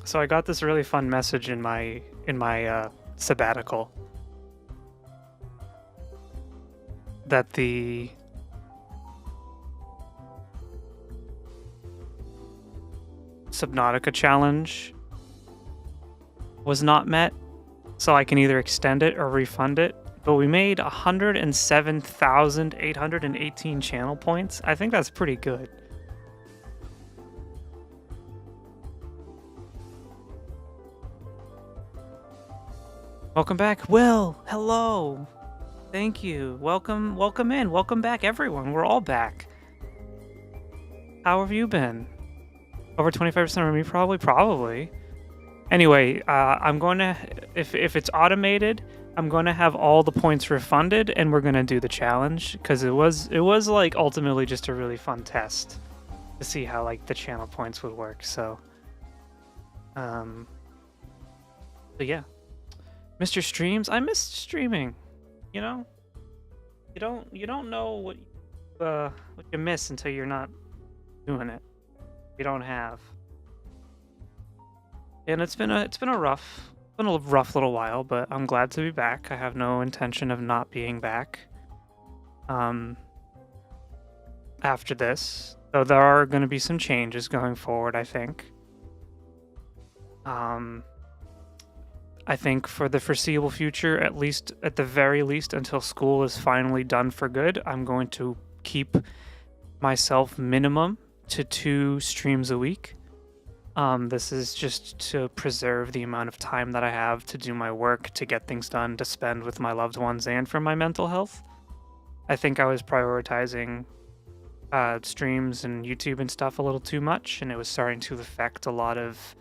So I got this really fun message in my sabbatical that the Subnautica challenge was not met, so I can either extend it or refund it. But we made 107,818 channel points. I think that's pretty good. Welcome back, Will. Hello. Thank you. Welcome in. Welcome back, everyone. We're all back. How have you been? Over 25% of me, probably. Anyway, I'm going to, if it's automated, I'm going to have all the points refunded, and we're going to do the challenge, because it was like ultimately just a really fun test to see how like the channel points would work. So yeah, Mr. Streams, I missed streaming. You know, you don't know what you miss until you're not doing it. You don't have. And it's been a rough little while, but I'm glad to be back. I have no intention of not being back. After this, though, there are going to be some changes going forward, I think. I think for the foreseeable future, at the very least, until school is finally done for good, I'm going to keep myself minimum to 2 streams a week. This is just to preserve the amount of time that I have to do my work, to get things done, to spend with my loved ones, and for my mental health. I think I was prioritizing streams and YouTube and stuff a little too much, and it was starting to affect a lot of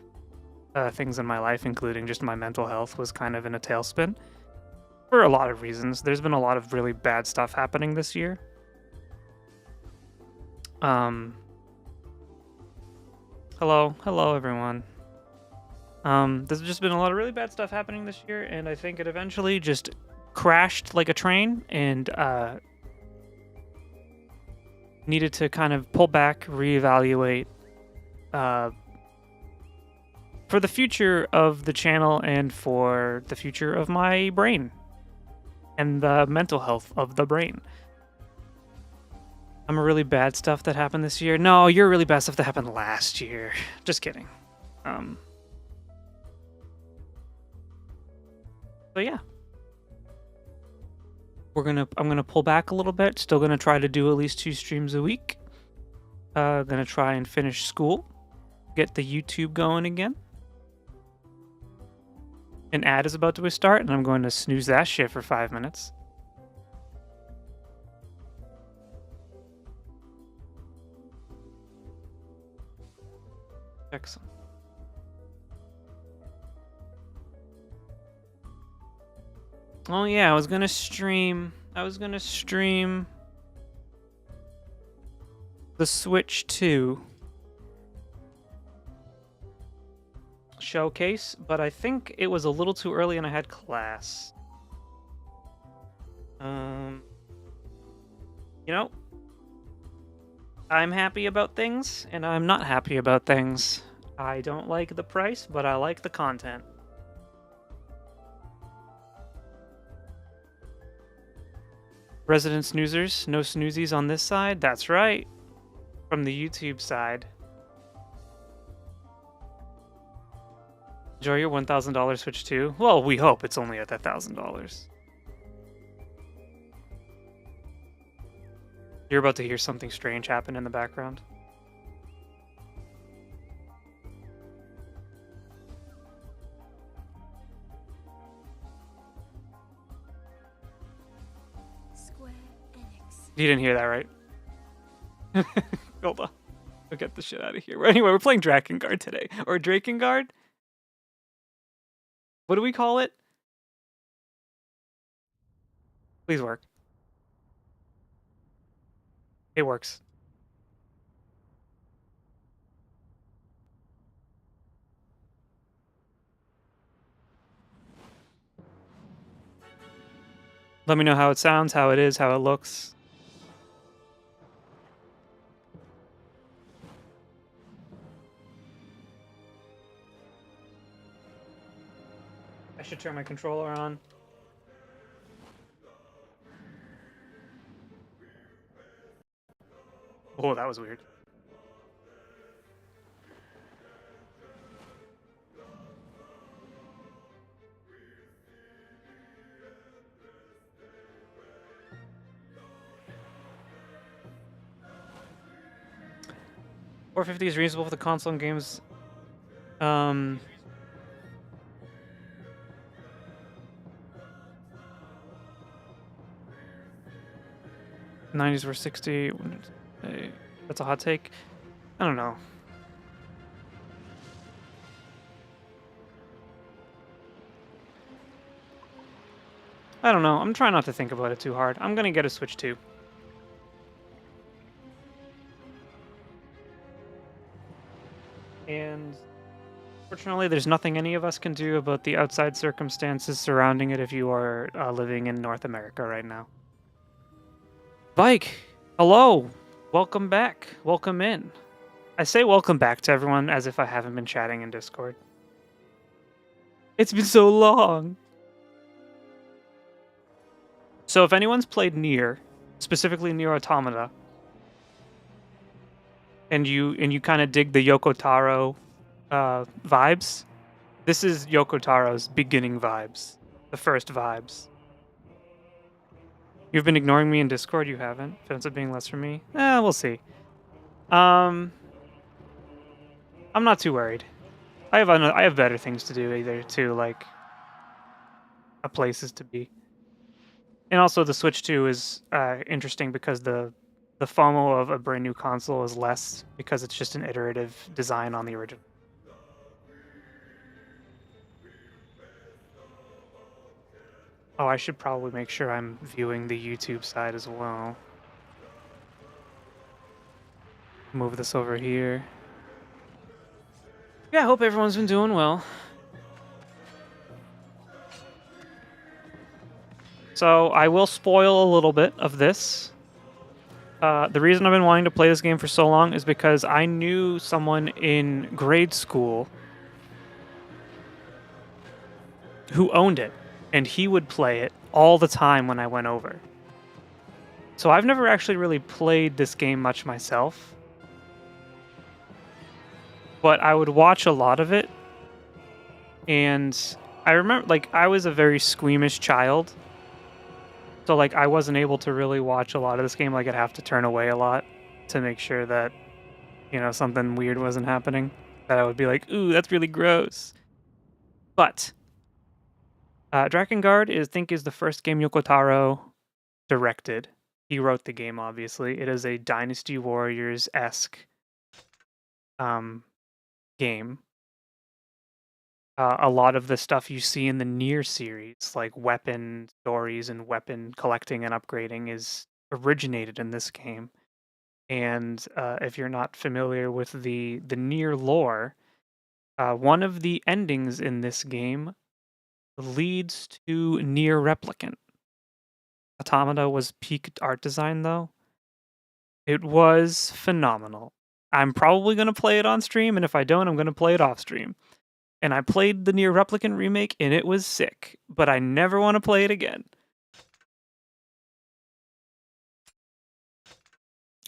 things in my life, including just my mental health was kind of in a tailspin for a lot of reasons. There's been a lot of really bad stuff happening this year. Hello everyone. There's just been a lot of really bad stuff happening this year, and I think it eventually just crashed like a train and needed to kind of pull back, reevaluate for the future of the channel and for the future of my brain and the mental health of the brain. I'm a really bad stuff that happened this year. No, you're really bad stuff that happened last year. Just kidding. So yeah. I'm gonna pull back a little bit. Still gonna try to do at least 2 streams a week. Gonna try and finish school. Get the YouTube going again. An ad is about to start, and I'm going to snooze that shit for 5 minutes. Excellent. Oh yeah, I was gonna stream the Switch 2 showcase, but I think it was a little too early and I had class. You know, I'm happy about things and I'm not happy about things. I don't like the price, but I like the content. Resident snoozers, no snoozies on this side. That's right. From the YouTube side. Enjoy your $1,000 Switch 2. Well, we hope it's only at that $1,000. You're about to hear something strange happen in the background. You didn't hear that, right? Hold on. I'll get the shit out of here. Anyway, we're playing Drakengard today. Or Drakengard? What do we call it? Please work. It works. Let me know how it sounds, how it is, how it looks. I should turn my controller on. Oh, that was weird. $450 is reasonable for the console and games. 90s were 60. That's a hot take. I don't know. I don't know. I'm trying not to think about it too hard. I'm gonna get a Switch 2. And fortunately, there's nothing any of us can do about the outside circumstances surrounding it if you are living in North America right now. Bike, hello. Welcome back. Welcome in. I say welcome back to everyone as if I haven't been chatting in Discord. It's been so long. So if anyone's played Nier, specifically Nier Automata, and you kind of dig the Yoko Taro vibes, this is Yoko Taro's beginning vibes, the first vibes. You've been ignoring me in Discord. You haven't. If it ends up being less for me, we'll see. I'm not too worried. I have better things to do either too, like places to be. And also the Switch 2 is interesting because the FOMO of a brand new console is less because it's just an iterative design on the original. Oh, I should probably make sure I'm viewing the YouTube side as well. Move this over here. Yeah, I hope everyone's been doing well. So I will spoil a little bit of this. The reason I've been wanting to play this game for so long is because I knew someone in grade school who owned it, and he would play it all the time when I went over. So I've never actually really played this game much myself, but I would watch a lot of it, and I remember, like, I was a very squeamish child, so, like, I wasn't able to really watch a lot of this game. Like, I'd have to turn away a lot to make sure that, you know, something weird wasn't happening, that I would be like, ooh, that's really gross. But Drakengard I think is the first game Yoko Taro directed. He wrote the game, obviously. It is a Dynasty Warriors-esque game. A lot of the stuff you see in the Nier series, like weapon stories and weapon collecting and upgrading, is originated in this game. And if you're not familiar with the Nier lore, one of the endings in this game leads to Nier Replicant. Automata was peak art design, though. It was phenomenal. I'm probably going to play it on stream, and if I don't, I'm going to play it off stream. And I played the Nier Replicant remake, and it was sick, but I never want to play it again.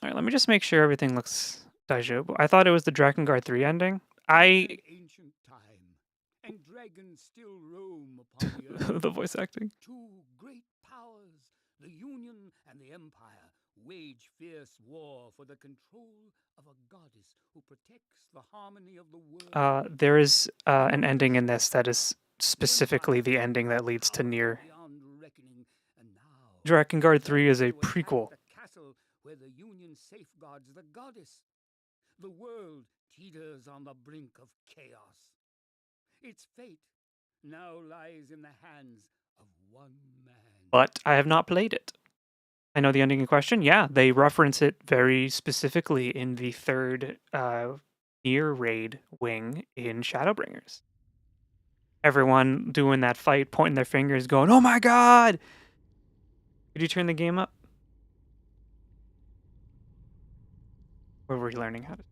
All right, let me just make sure everything looks daijoubu. I thought it was the Drakengard 3 ending. Ancient time, and dragons still roam upon the earth. The voice acting. Two great powers, the Union and the Empire, wage fierce war for the control of a goddess who protects the harmony of the world. There is an ending in this that is specifically the ending that leads to Nier. Drakengard 3 is a prequel. The castle where the Union safeguards the goddess. The world teeters on the brink of chaos. Its fate now lies in the hands of one man. But I have not played it. I know the ending in question. Yeah, they reference it very specifically in the third Nier raid wing in Shadowbringers. Everyone doing that fight, pointing their fingers, going, "Oh my god!" Could you turn the game up? Or were you learning how to?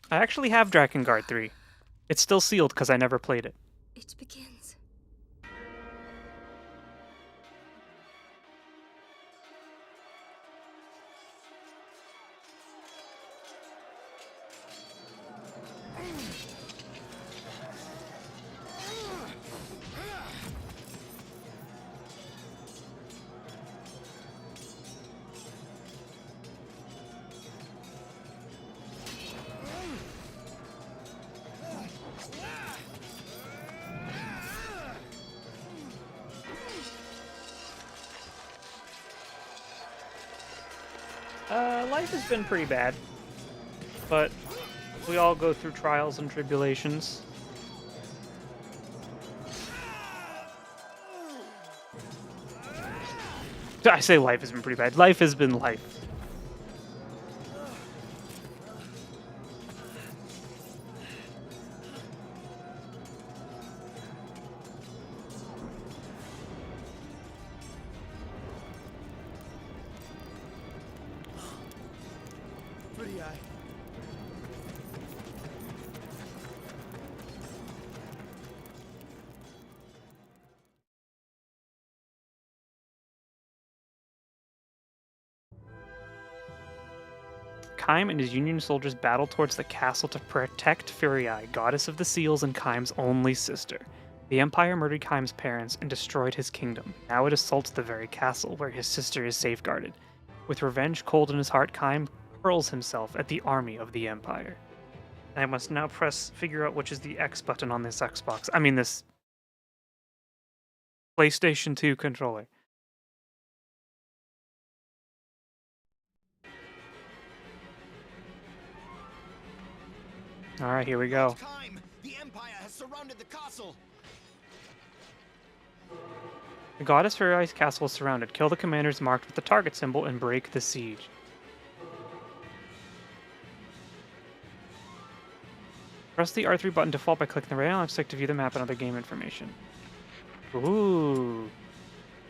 I actually have Drakengard 3. It's still sealed because I never played it. It begins. Life has been pretty bad, but we all go through trials and tribulations. I say life has been pretty bad. Life has been life. Pretty eye. Kaim and his Union soldiers battle towards the castle to protect Furii, goddess of the seals and Kaim's only sister. The Empire murdered Kaim's parents and destroyed his kingdom. Now it assaults the very castle where his sister is safeguarded. With revenge cold in his heart, Kaim hurls himself at the army of the Empire. I must now figure out which is the X button on this Xbox. I mean, this PlayStation 2 controller. All right, here we go. Time. The Empire has surrounded the castle. The goddess Furi's castle is surrounded. Kill the commanders marked with the target symbol and break the siege. Press the R3 button to fall by clicking the right analog stick to view the map and other game information. Ooh.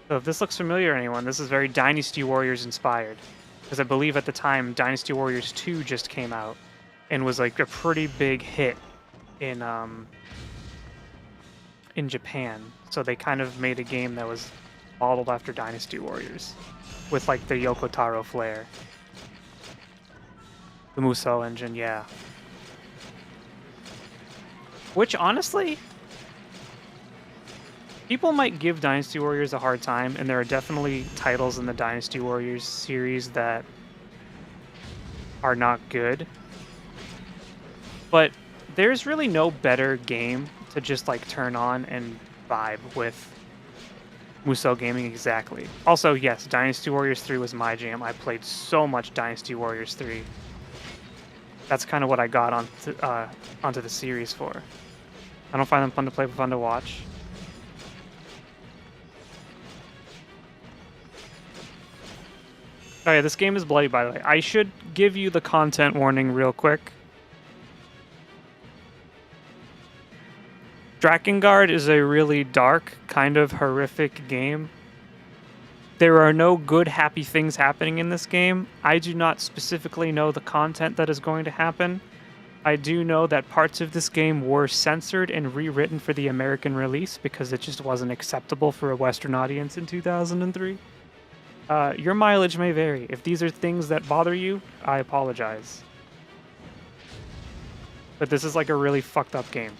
So if this looks familiar to anyone, this is very Dynasty Warriors inspired. Because I believe at the time Dynasty Warriors 2 just came out and was like a pretty big hit in Japan. So they kind of made a game that was modeled after Dynasty Warriors with like the Yoko Taro flair. The Musou engine, yeah. Which honestly, people might give Dynasty Warriors a hard time, and there are definitely titles in the Dynasty Warriors series that are not good. But there's really no better game to just like turn on and vibe with Musou Gaming exactly. Also, yes, Dynasty Warriors 3 was my jam. I played so much Dynasty Warriors 3. That's kind of what I got onto the series for. I don't find them fun to play, but fun to watch. Oh yeah, this game is bloody, by the way. I should give you the content warning real quick. Drakengard is a really dark, kind of horrific game. There are no good, happy things happening in this game. I do not specifically know the content that is going to happen. I do know that parts of this game were censored and rewritten for the American release because it just wasn't acceptable for a Western audience in 2003. Your mileage may vary. If these are things that bother you, I apologize. But this is like a really fucked up game.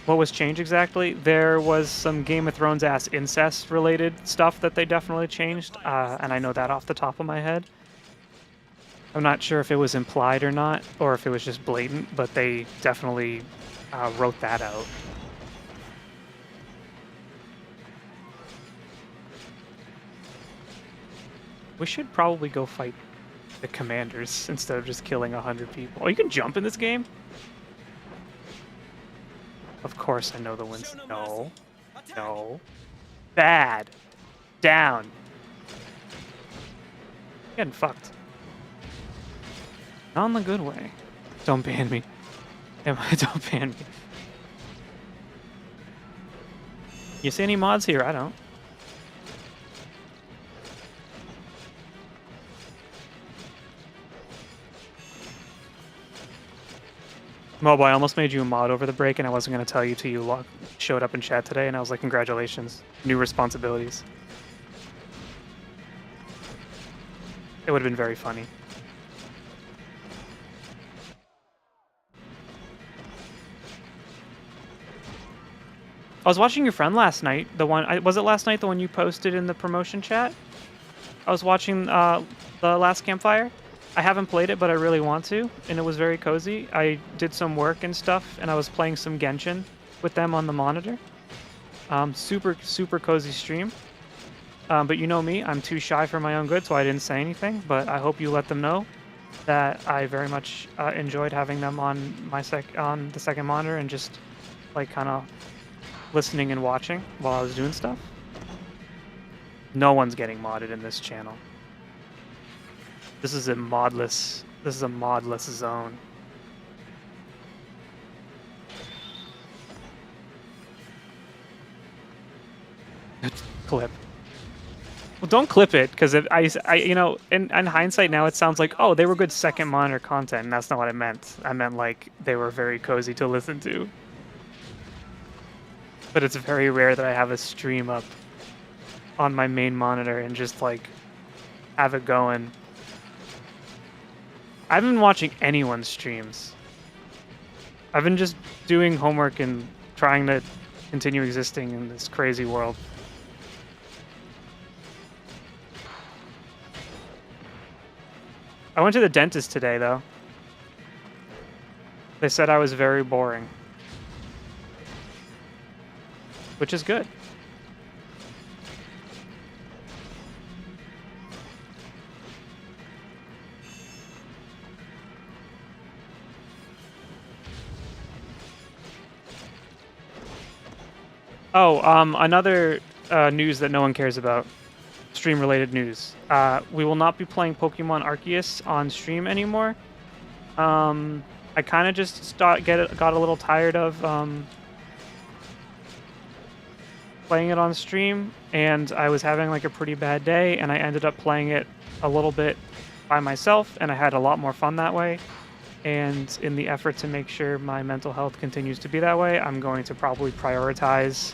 What was changed exactly? There was some Game of Thrones ass incest related stuff that they definitely changed, and I know that off the top of my head. I'm not sure if it was implied or not, or if it was just blatant, but they definitely wrote that out. We should probably go fight the commanders instead of just killing 100 people. Oh, you can jump in this game? Of course I know the wins. No. No. Bad. Down. Getting fucked. Not in the good way. Don't ban me. Don't ban me. You see any mods here? I don't. Mobo, I almost made you a mod over the break, and I wasn't going to tell you till you showed up in chat today, and I was like, congratulations. New responsibilities. It would have been very funny. I was watching your friend last night. The one, was it last night, the one you posted in the promotion chat? I was watching the last campfire. I haven't played it, but I really want to, and it was very cozy. I did some work and stuff, and I was playing some Genshin with them on the monitor. Super, super cozy stream. But you know me, I'm too shy for my own good, so I didn't say anything, but I hope you let them know that I very much enjoyed having them on on the second monitor and just like kind of listening and watching while I was doing stuff. No one's getting modded in this channel. This is a modless zone. Clip. Well, don't clip it, because you know, in hindsight now it sounds like, oh, they were good second monitor content, and that's not what I meant. I meant like they were very cozy to listen to. But it's very rare that I have a stream up on my main monitor and just like have it going. I haven't been watching anyone's streams. I've been just doing homework and trying to continue existing in this crazy world. I went to the dentist today, though. They said I was very boring. Which is good. Oh, another news that no one cares about. Stream-related news. We will not be playing Pokemon Arceus on stream anymore. I kind of just got a little tired of playing it on stream, and I was having like a pretty bad day, and I ended up playing it a little bit by myself, and I had a lot more fun that way. And in the effort to make sure my mental health continues to be that way, I'm going to probably prioritize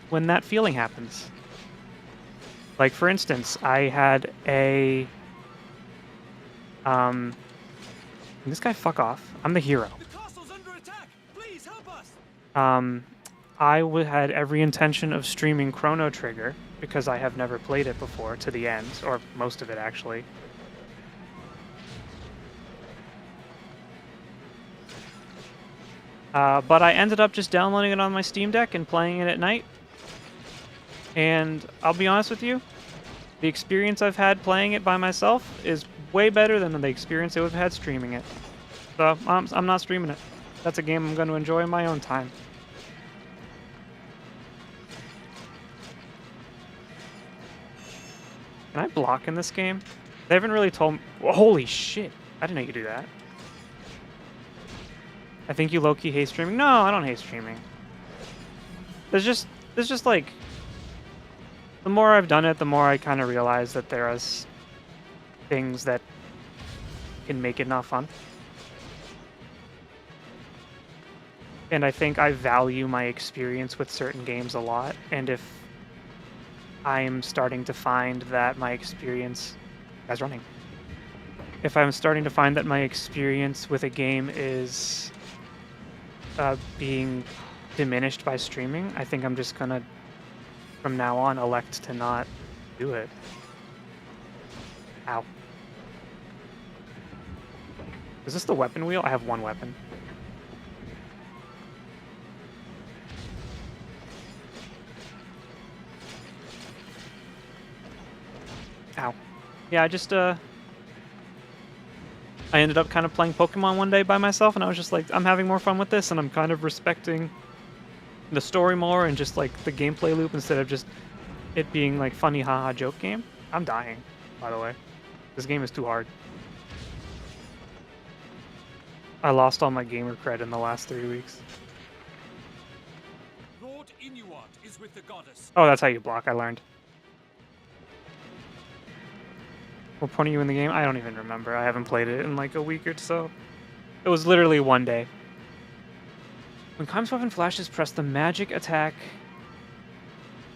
when that feeling happens. Like, for instance, I had a... this guy, fuck off. I'm the hero. The castle's under attack! Please help us! I had every intention of streaming Chrono Trigger, because I have never played it before to the end, or most of it, actually. But I ended up just downloading it on my Steam Deck and playing it at night. And I'll be honest with you, the experience I've had playing it by myself is way better than the experience I would have had streaming it. So I'm not streaming it. That's a game I'm going to enjoy in my own time. Can I block in this game? They haven't really told me... Well, holy shit! I didn't know you could do that. I think you low-key hate streaming. No, I don't hate streaming. There's just like... The more I've done it, the more I kind of realize that there are things that can make it not fun. And I think I value my experience with certain games a lot, and if I'm starting to find that my experience... Guy's running. If I'm starting to find that my experience with a game is being diminished by streaming, I think I'm just gonna, from now on, elect to not do it. Ow. Is this the weapon wheel? I have one weapon. Ow. Yeah, I ended up kind of playing Pokemon one day by myself, and I was just like, I'm having more fun with this, and I'm kind of respecting the story more and just like the gameplay loop instead of just it being like funny haha joke game. I'm dying, by the way. This game is too hard. I lost all my gamer cred in the last 3 weeks. Lord Inuart is with the goddess. Oh, that's how you block, I learned. What point are you in the game? I don't even remember. I haven't played it in like a week or so. It was literally one day. When Kime's weapon flashes, press the magic attack.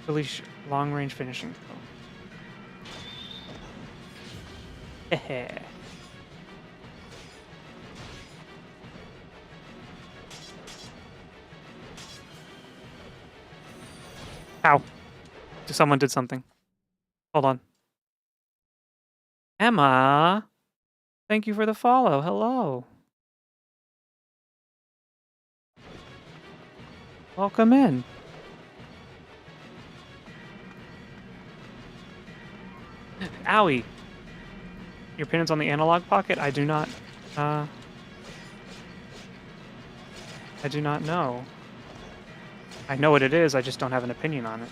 Release long-range finishing. Heh. Ow. Someone did something. Hold on. Emma! Thank you for the follow. Hello. Welcome in. Owie. Your opinions on the analog pocket? I do not know. I know what it is, I just don't have an opinion on it.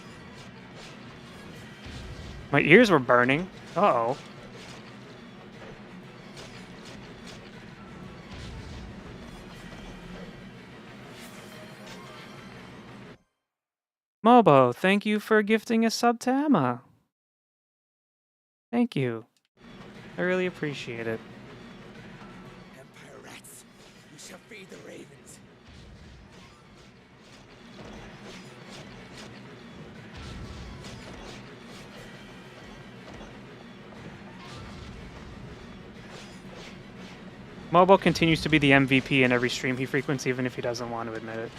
My ears were burning. Uh-oh. Mobo, thank you for gifting a sub to Emma. Thank you. I really appreciate it. Empire rats, you shall feed the ravens. Mobo continues to be the MVP in every stream he frequents, even if he doesn't want to admit it.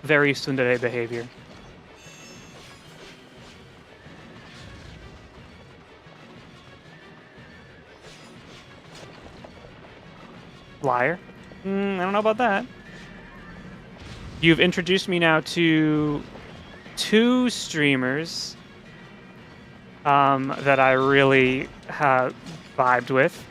Very tsundere behavior. Liar? I don't know about that. You've introduced me now to 2 streamers that I really have vibed with.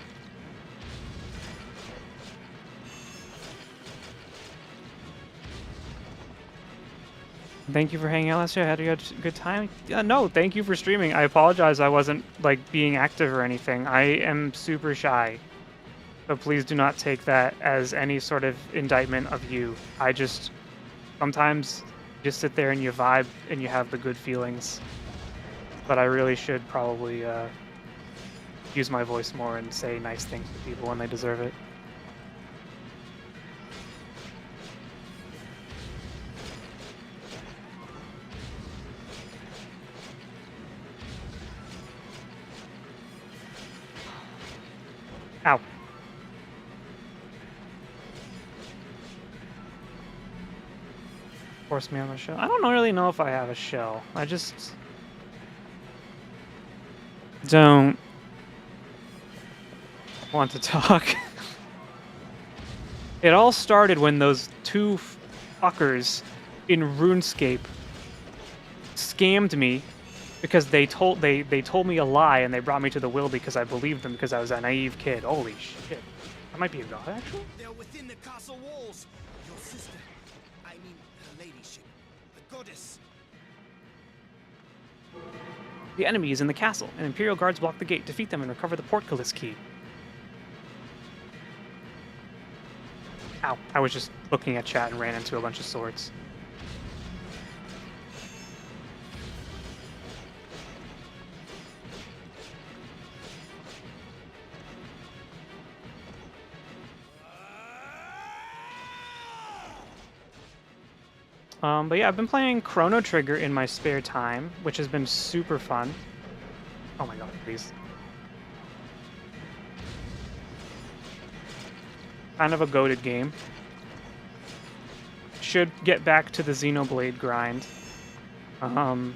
Thank you for hanging out last year. Had you had a good time? No, thank you for streaming. I apologize I wasn't like being active or anything. I am super shy. So please do not take that as any sort of indictment of you. I just sometimes just sit there and you vibe and you have the good feelings. But I really should probably use my voice more and say nice things to people when they deserve it. Ow. Force me on the shell. I don't really know if I have a shell. I just don't want to talk. It all started when those 2 fuckers in RuneScape scammed me because they told me a lie and they brought me to the will because I believed them because I was a naive kid. Holy shit. That might be a god, actually? They're within the castle walls. Your sister, I mean her ladyship, the goddess. The enemy is in the castle, and Imperial guards block the gate. Defeat them and recover the portcullis key. Ow. I was just looking at chat and ran into a bunch of swords. But yeah, I've been playing Chrono Trigger in my spare time, which has been super fun. Oh my god, please. Kind of a goated game. Should get back to the Xenoblade grind. I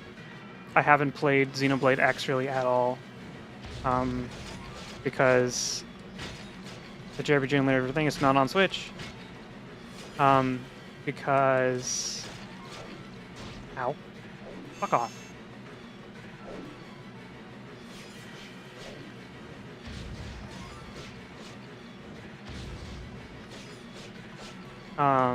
haven't played Xenoblade X really at all. Because the JRPG and later thing is not on Switch. Because... Ow. Fuck off. I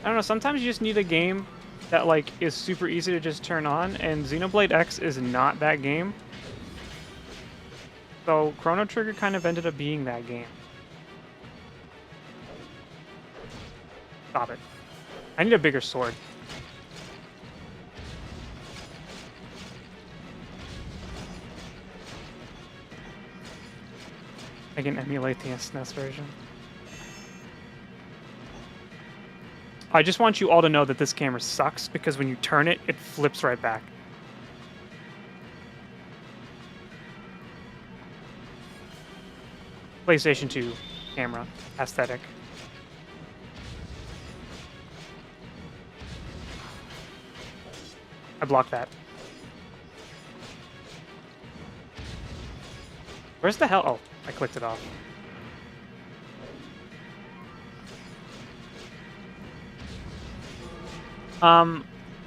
don't know, sometimes you just need a game that, like, is super easy to just turn on, and Xenoblade X is not that game. So, Chrono Trigger kind of ended up being that game. Stop it. I need a bigger sword. I can emulate the SNES version. I just want you all to know that this camera sucks because when you turn it, it flips right back. PlayStation 2 camera aesthetic. I blocked that. Where's the hell? Oh, I clicked it off.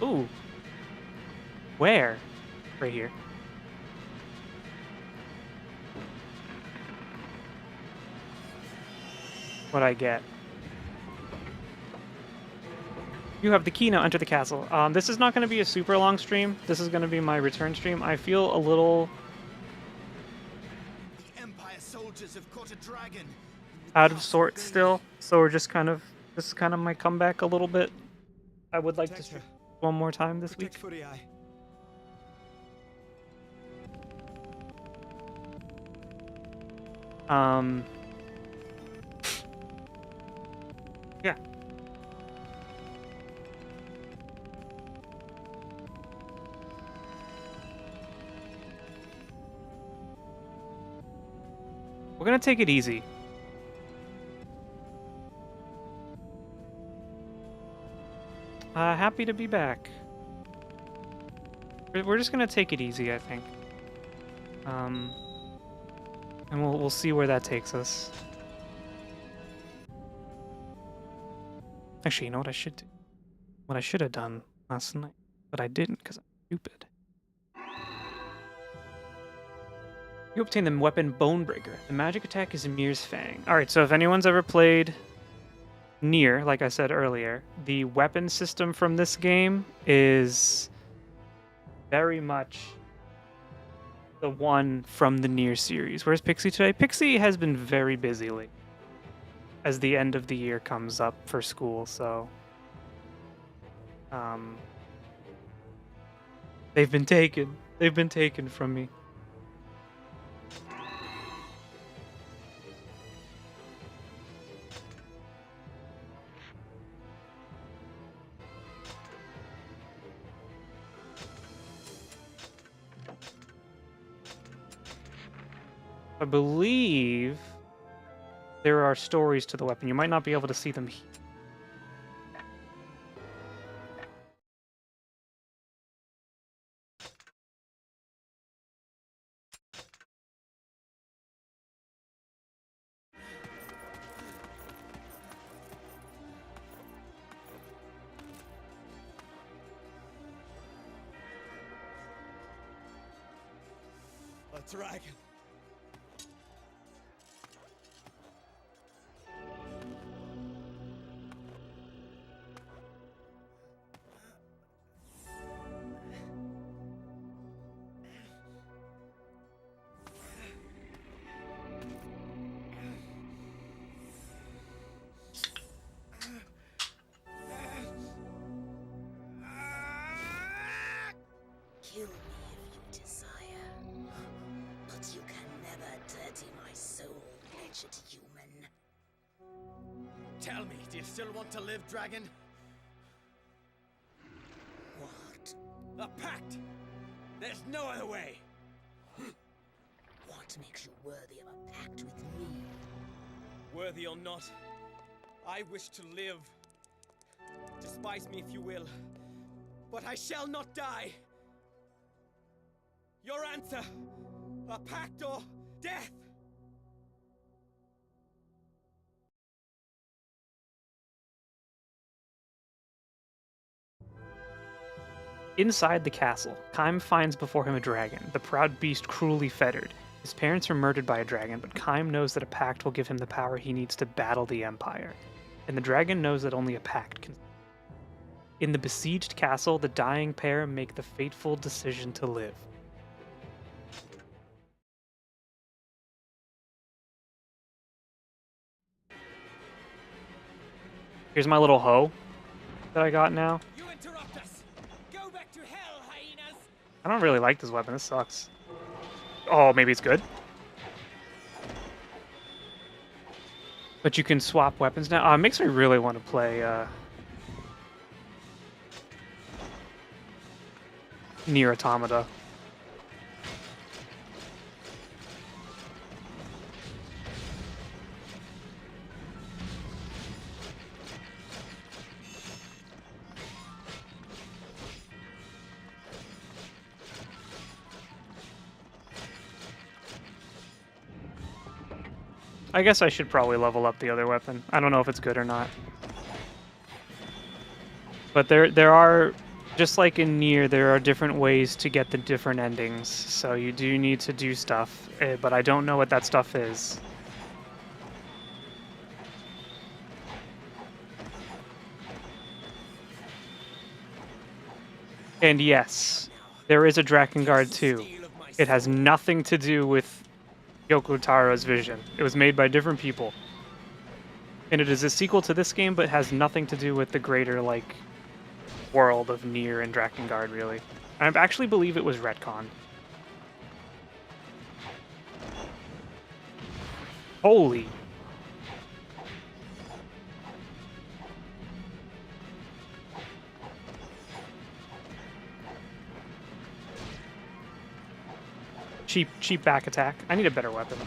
Ooh. Where? Right here. What'd I get? You have the key now. Enter the castle. This is not going to be a super long stream. This is going to be my return stream. I feel a little The Empire soldiers have caught a dragon. out of sorts still, so we're just kind of, this is kind of my comeback a little bit. I would like to stream one more time this week. Yeah. We're gonna take it easy. Happy to be back. We're just gonna take it easy, I think. And we'll see where that takes us. Actually, you know what I should do? What I should have done last night, but I didn't because I'm stupid. You obtain the weapon Bonebreaker. The magic attack is Mir's Fang. Alright, so if anyone's ever played Nier, like I said earlier, the weapon system from this game is very much the one from the Nier series. Where's Pixie today? Pixie has been very busy lately as the end of the year comes up for school, so they've been taken from me. I believe there are stories to the weapon. You might not be able to see them here. A dragon. Kill me if you desire, but you can never dirty my soul, wretched human. Tell me, do you still want to live, dragon? What? A pact! There's no other way! What makes you worthy of a pact with me? Worthy or not, I wish to live. Despise me if you will, but I shall not die! Your answer! A pact or death! Inside the castle, Kaim finds before him a dragon, the proud beast cruelly fettered. His parents were murdered by a dragon, but Kaim knows that a pact will give him the power he needs to battle the Empire. And the dragon knows that only a pact can. In the besieged castle, the dying pair make the fateful decision to live. Here's my little hoe that I got now. You interrupt us! Go back to hell, hyenas! I don't really like this weapon. This sucks. Oh, maybe it's good? But you can swap weapons now. It makes me really want to play Nier Automata. I guess I should probably level up the other weapon. I don't know if it's good or not. But there are, just like in Nier, there are different ways to get the different endings. So you do need to do stuff, but I don't know what that stuff is. And yes, there is a Drakengard 2. It has nothing to do with Yoko Taro's vision. It was made by different people. And it is a sequel to this game, but has nothing to do with the greater, like, world of Nier and Drakengard, really. I actually believe it was retconned. Holy. Cheap back attack. I need a better weapon.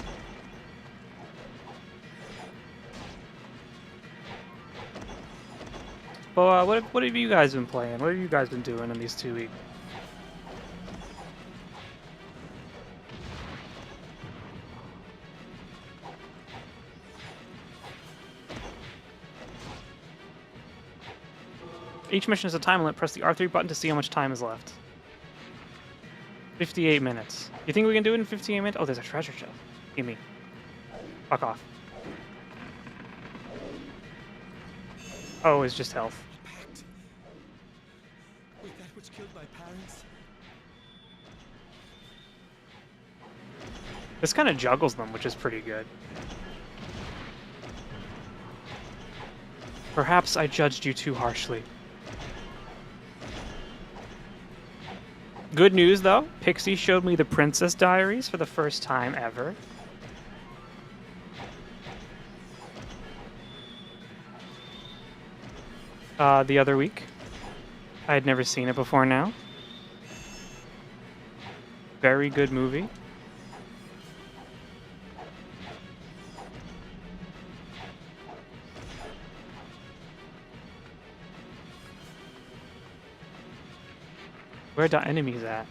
Well, what have you guys been playing? What have you guys been doing in these 2 weeks? Each mission is a time limit. Press the R3 button to see how much time is left. 58 minutes. You think we can do it in 58 minutes? Oh, there's a treasure chest. Gimme. Fuck off. Oh, it's just health. Pact with that which killed my parents. This kind of juggles them, which is pretty good. Perhaps I judged you too harshly. Good news, though. Pixie showed me the Princess Diaries for the first time ever. The other week. I had never seen it before now. Very good movie. Where the enemies at?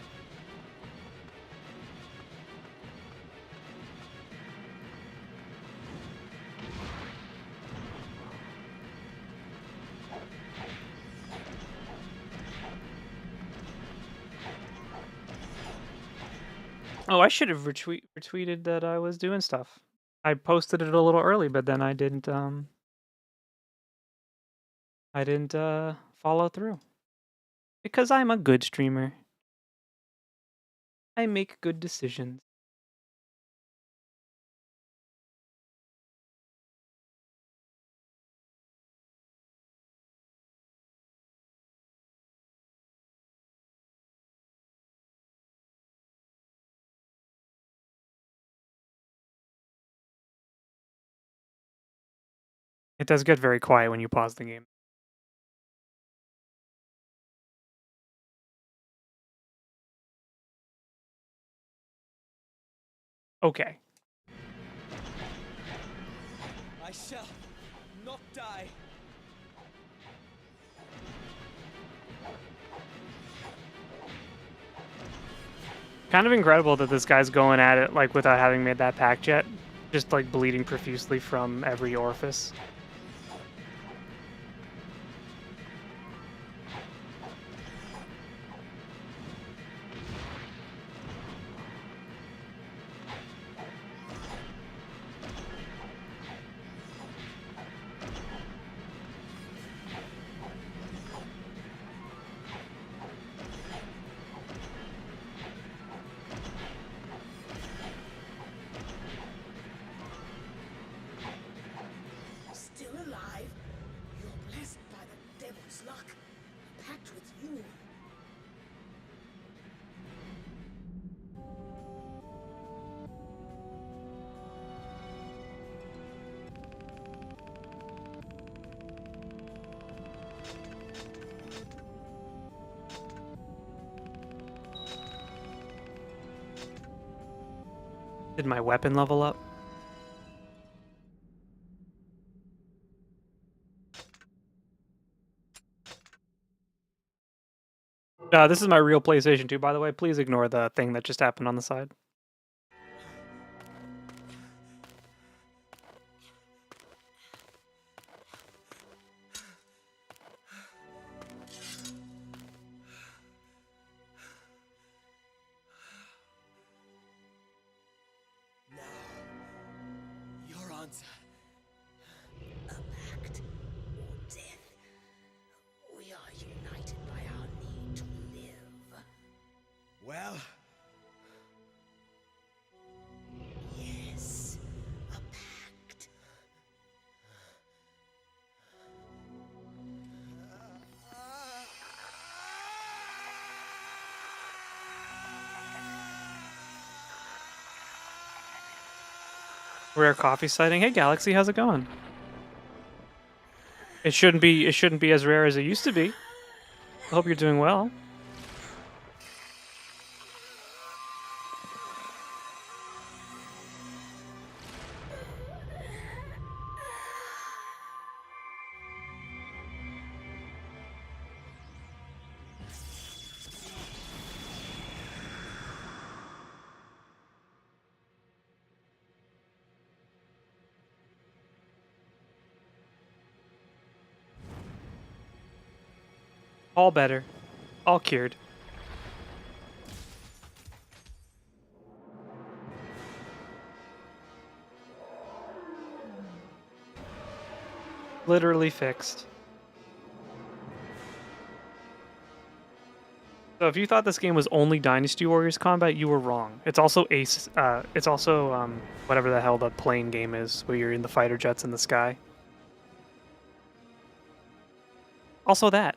Oh, I should have retweeted that I was doing stuff. I posted it a little early, but then I didn't follow through. Because I'm a good streamer. I make good decisions. It does get very quiet when you pause the game. Okay. I shall not die. Kind of incredible that this guy's going at it like without having made that pact yet. Just like bleeding profusely from every orifice. Did my weapon level up? This is my real PlayStation 2, by the way. Please ignore the thing that just happened on the side. Now, your answer. A pact or death. We are united by our need to live. Well, Yes, a pact. Rare coffee sighting. Hey Galaxy, how's it going? It shouldn't be as rare as it used to be. I hope you're doing well. All better. All cured. Literally fixed. So if you thought this game was only Dynasty Warriors combat, you were wrong. It's also Ace. It's also whatever the hell the plane game is, where you're in the fighter jets in the sky. Also that.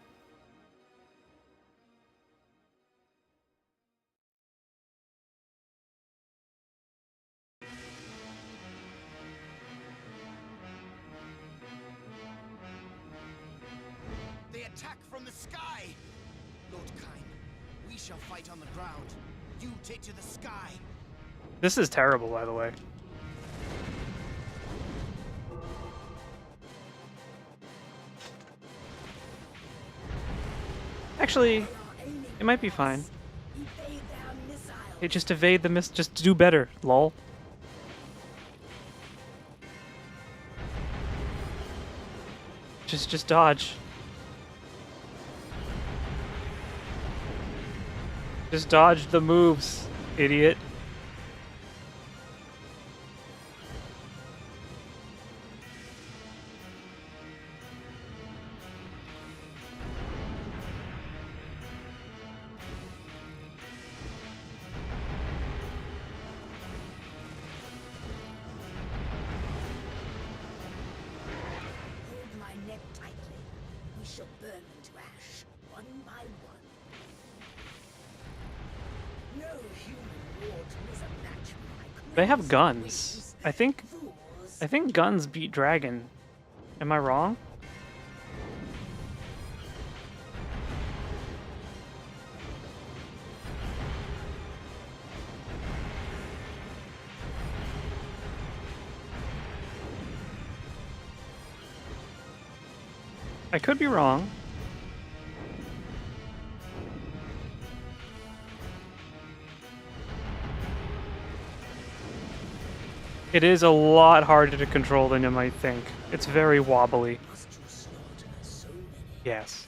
They attack from the sky! Lord Kain, we shall fight on the ground. You take to the sky. This is terrible, by the way. Actually, it might be fine. Evade their missiles. Hey, just evade the miss. Just do better, lol. Just dodge. Just dodge the moves, idiot. Hold my neck tightly. We shall burn them to ash, one by one. No human mortal is a match for my They have crazy guns. wings. I think guns beat dragon. Am I wrong? I could be wrong. It is a lot harder to control than you might think. It's very wobbly. Must you slaughter so many? Yes.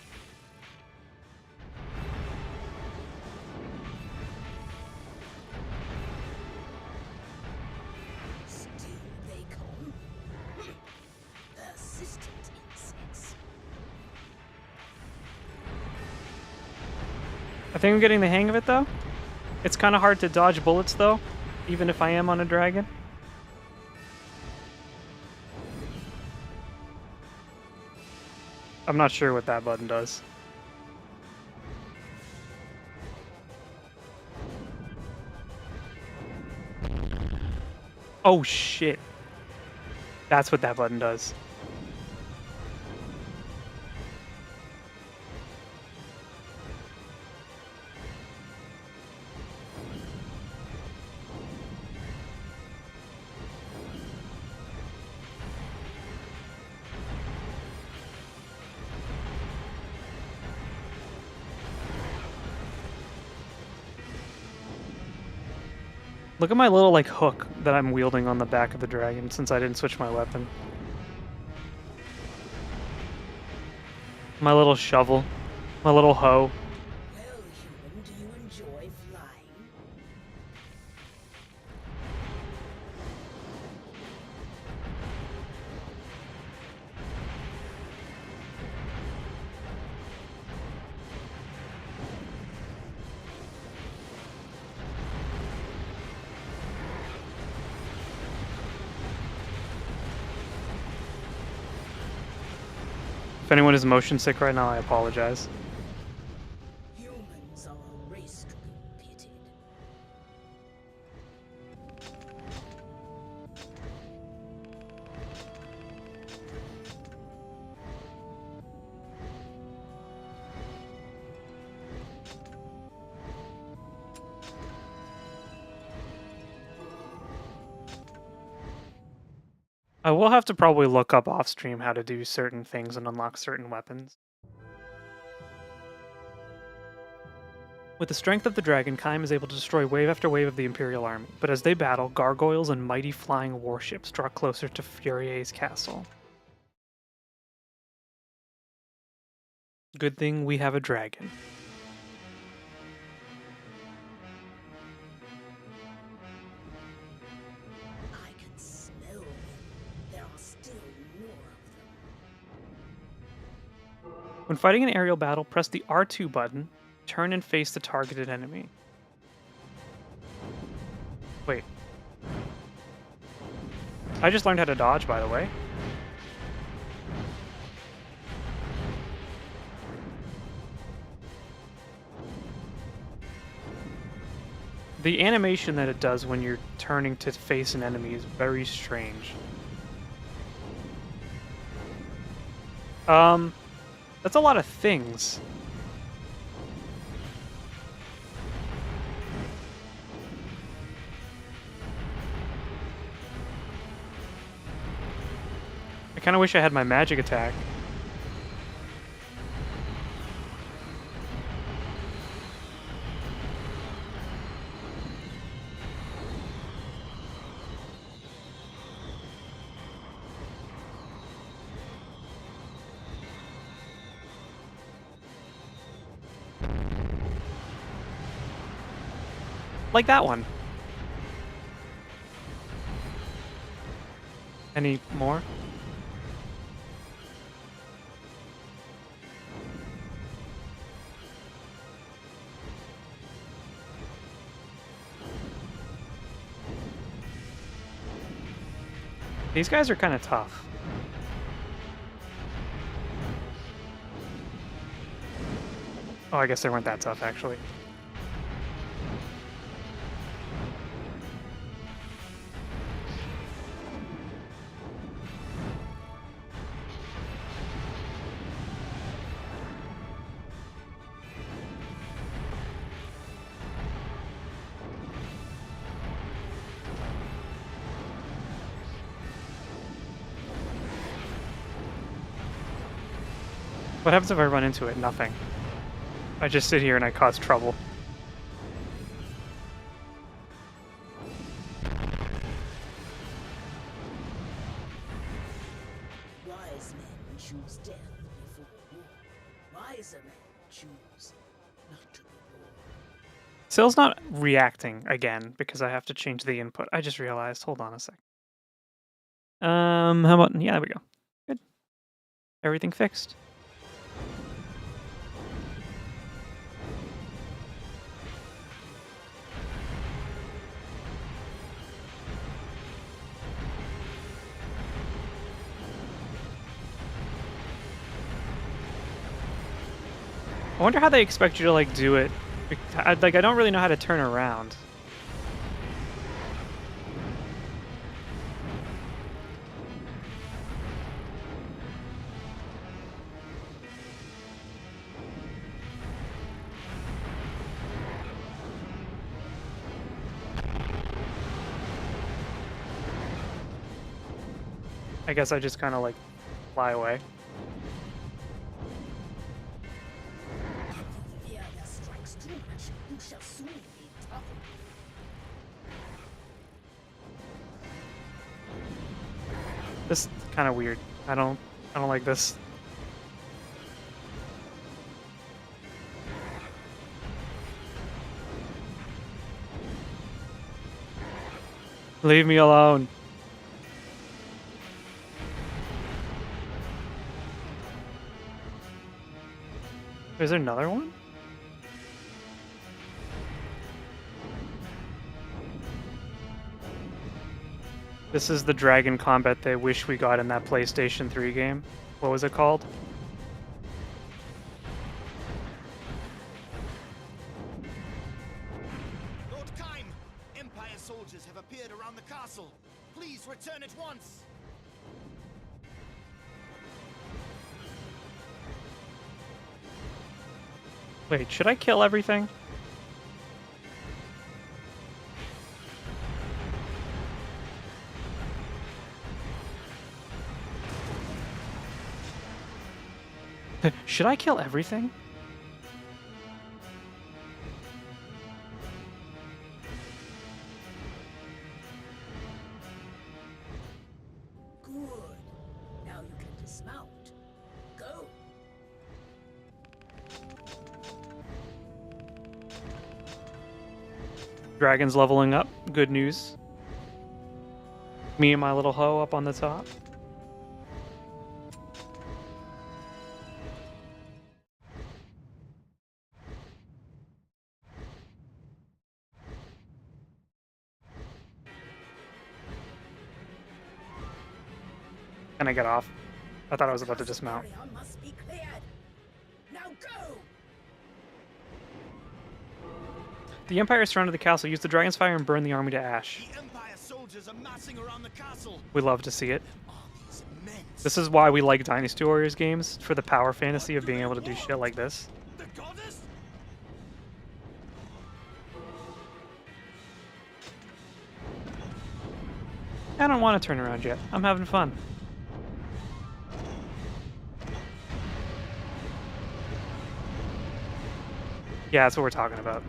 Still they come. Persistent insects. I think I'm getting the hang of it though. It's kind of hard to dodge bullets though, even if I am on a dragon. I'm not sure what that button does. Oh shit. That's what that button does. Look at my little, like, hook that I'm wielding on the back of the dragon since I didn't switch my weapon. My little shovel. My little hoe. Well, human, do you enjoy flying? If anyone is motion sick right now, I apologize. Humans are a race to be pitied. I will have to probably look up off stream how to do certain things and unlock certain weapons. With the strength of the dragon, Kaim is able to destroy wave after wave of the Imperial army, but as they battle, gargoyles and mighty flying warships draw closer to Furier's castle. Good thing we have a dragon. I can smell them. There are still more of them. When fighting an aerial battle, press the R2 button, turn and face the targeted enemy. Wait. I just learned how to dodge, by the way. The animation that it does when you're turning to face an enemy is very strange. That's a lot of things. I kind of wish I had my magic attack. Like that one. Any more? These guys are kind of tough. Oh, I guess they weren't that tough, actually. What happens if I run into it? Nothing. I just sit here and I cause trouble. Wise men choose death before war. Wiser men choose not to be born. Sill's not reacting again because I have to change the input. I just realized. Hold on a sec. How about... Yeah, there we go. Good. Everything fixed. I wonder how they expect you to, like, do it. I don't really know how to turn around. I guess I just kind of, like, fly away. Fear that strikes too much, you shall soon be toppled. kind of weird. I don't like this. Leave me alone. Is there another one? This is the dragon combat they wish we got in that PlayStation 3 game. What was it called? Lord Kaim, Empire soldiers have appeared around the castle. Please return at once. Wait, should I kill everything? Should I kill everything? Good. Now you can dismount. Go. Dragon's leveling up. Good news. Me and my little hoe up on the top. Can I get off? I thought I was about to dismount. Area must be cleared. Now go. The Empire surrounded the castle, used the dragon's fire, and burned the army to ash. The Empire soldiers are massing around the castle. We love to see it. Armies immense. This is why we like Dynasty Warriors games, for the power fantasy of being able to do shit like this. The goddess? I don't want to turn around yet. I'm having fun. Yeah, that's what we're talking about.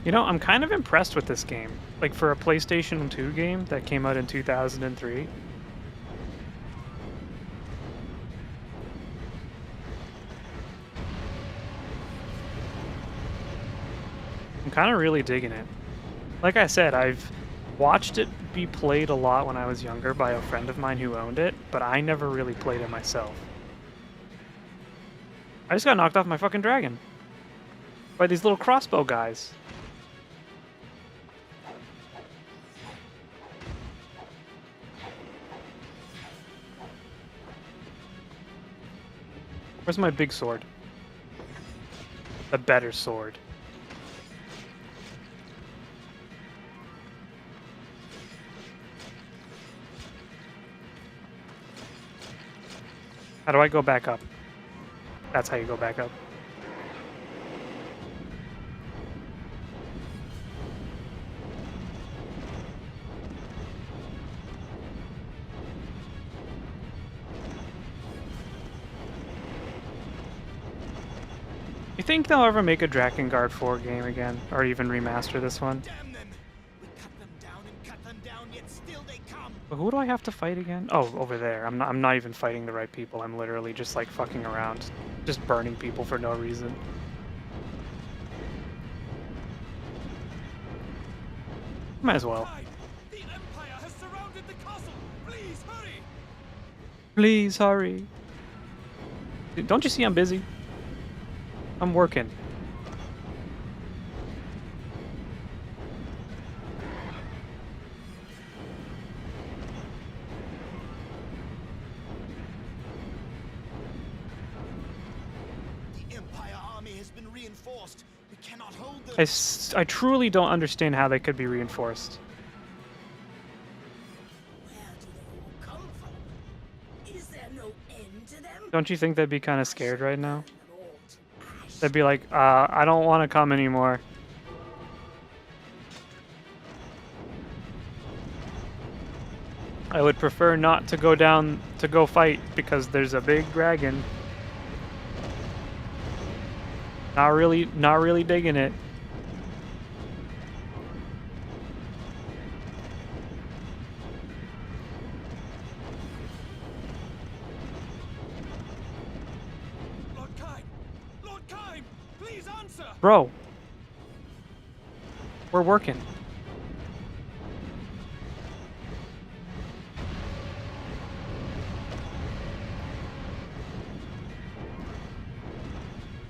You know, I'm kind of impressed with this game. Like, for a PlayStation 2 game that came out in 2003. I'm kind of really digging it. Like I said, I've watched it be played a lot when I was younger by a friend of mine who owned it, but I never really played it myself. I just got knocked off my fucking dragon by these little crossbow guys. Where's my big sword? A better sword. How do I go back up? That's how you go back up. You think they'll ever make a Drakengard 4 game again? Or even remaster this one? Damn them! We cut them down and cut them down, yet still they come. But who do I have to fight again? Oh, over there. I'm not even fighting the right people. I'm literally just like fucking around. Just burning people for no reason. Might as well. The Empire has surrounded the castle. Please hurry! Please hurry. Dude, don't you see I'm busy? I'm working. The Empire army has been reinforced. We cannot hold them. I truly don't understand how they could be reinforced. Where do they all come from? Is there no end to them? Don't you think they'd be kind of scared right now? Them all to ash. They'd be like, I don't want to come anymore. I would prefer not to go down to go fight because there's a big dragon. Not really digging it. Lord Kine! Lord Kine! Please answer! Bro. We're working.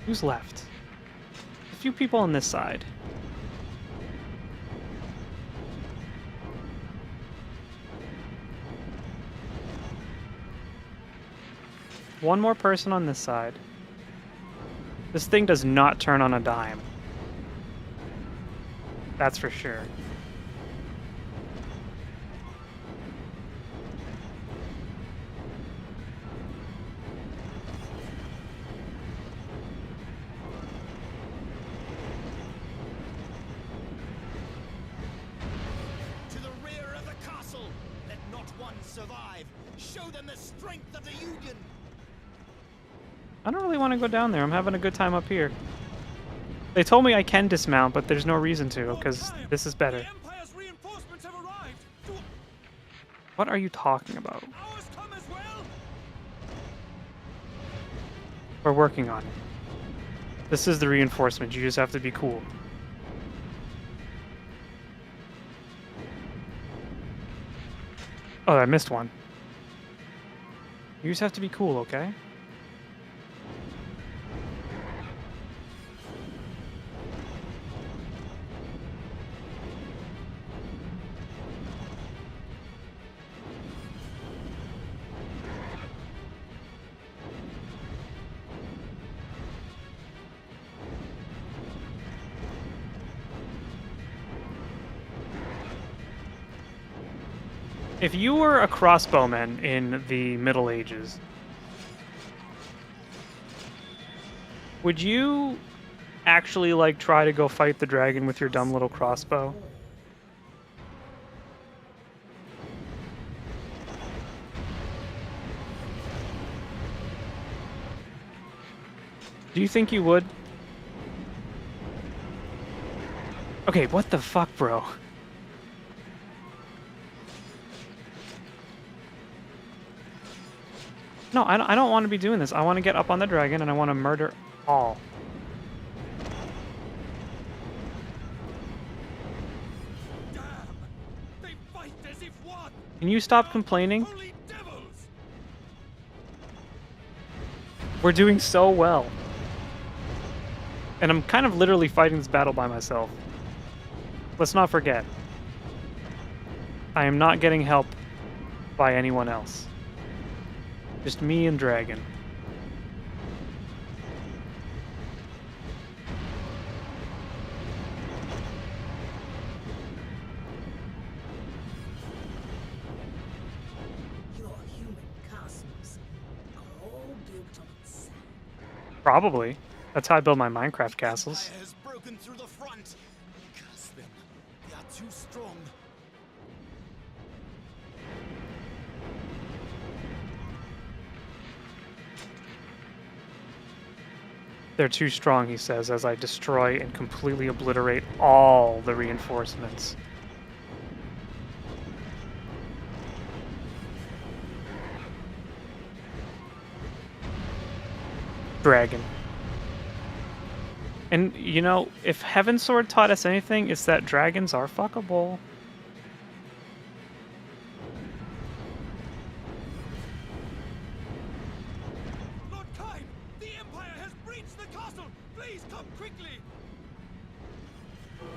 Who's left? A few people on this side. One more person on this side. This thing does not turn on a dime. That's for sure. To the rear of the castle! Let not one survive! Show them the strength of the Union! I don't really want to go down there. I'm having a good time up here. They told me I can dismount, but there's no reason to, because this is better. The Empire's reinforcements have arrived! Do What are you talking about? ours come as well? We're working on it. This is the reinforcement. You just have to be cool. Oh, I missed one. You just have to be cool, okay? If you were a crossbowman in the Middle Ages, would you actually, like, try to go fight the dragon with your dumb little crossbow? Do you think you would? Okay, what the fuck, bro? No, I don't want to be doing this. I want to get up on the dragon and I want to murder all. Damn! They fight as if one! Can you stop complaining? Holy devils! We're doing so well. And I'm kind of literally fighting this battle by myself. Let's not forget. I am not getting help by anyone else. Just me and dragon. Your human castles are all built on sand. Probably. That's how I build my Minecraft castles. Empire has broken through the front! Curse them! They are too strong! They're too strong, he says, as I destroy and completely obliterate all the reinforcements. Dragon. And, you know, if Heaven Sword taught us anything, it's that dragons are fuckable. Lord Kine! The Empire has breached the castle! Please come quickly! No.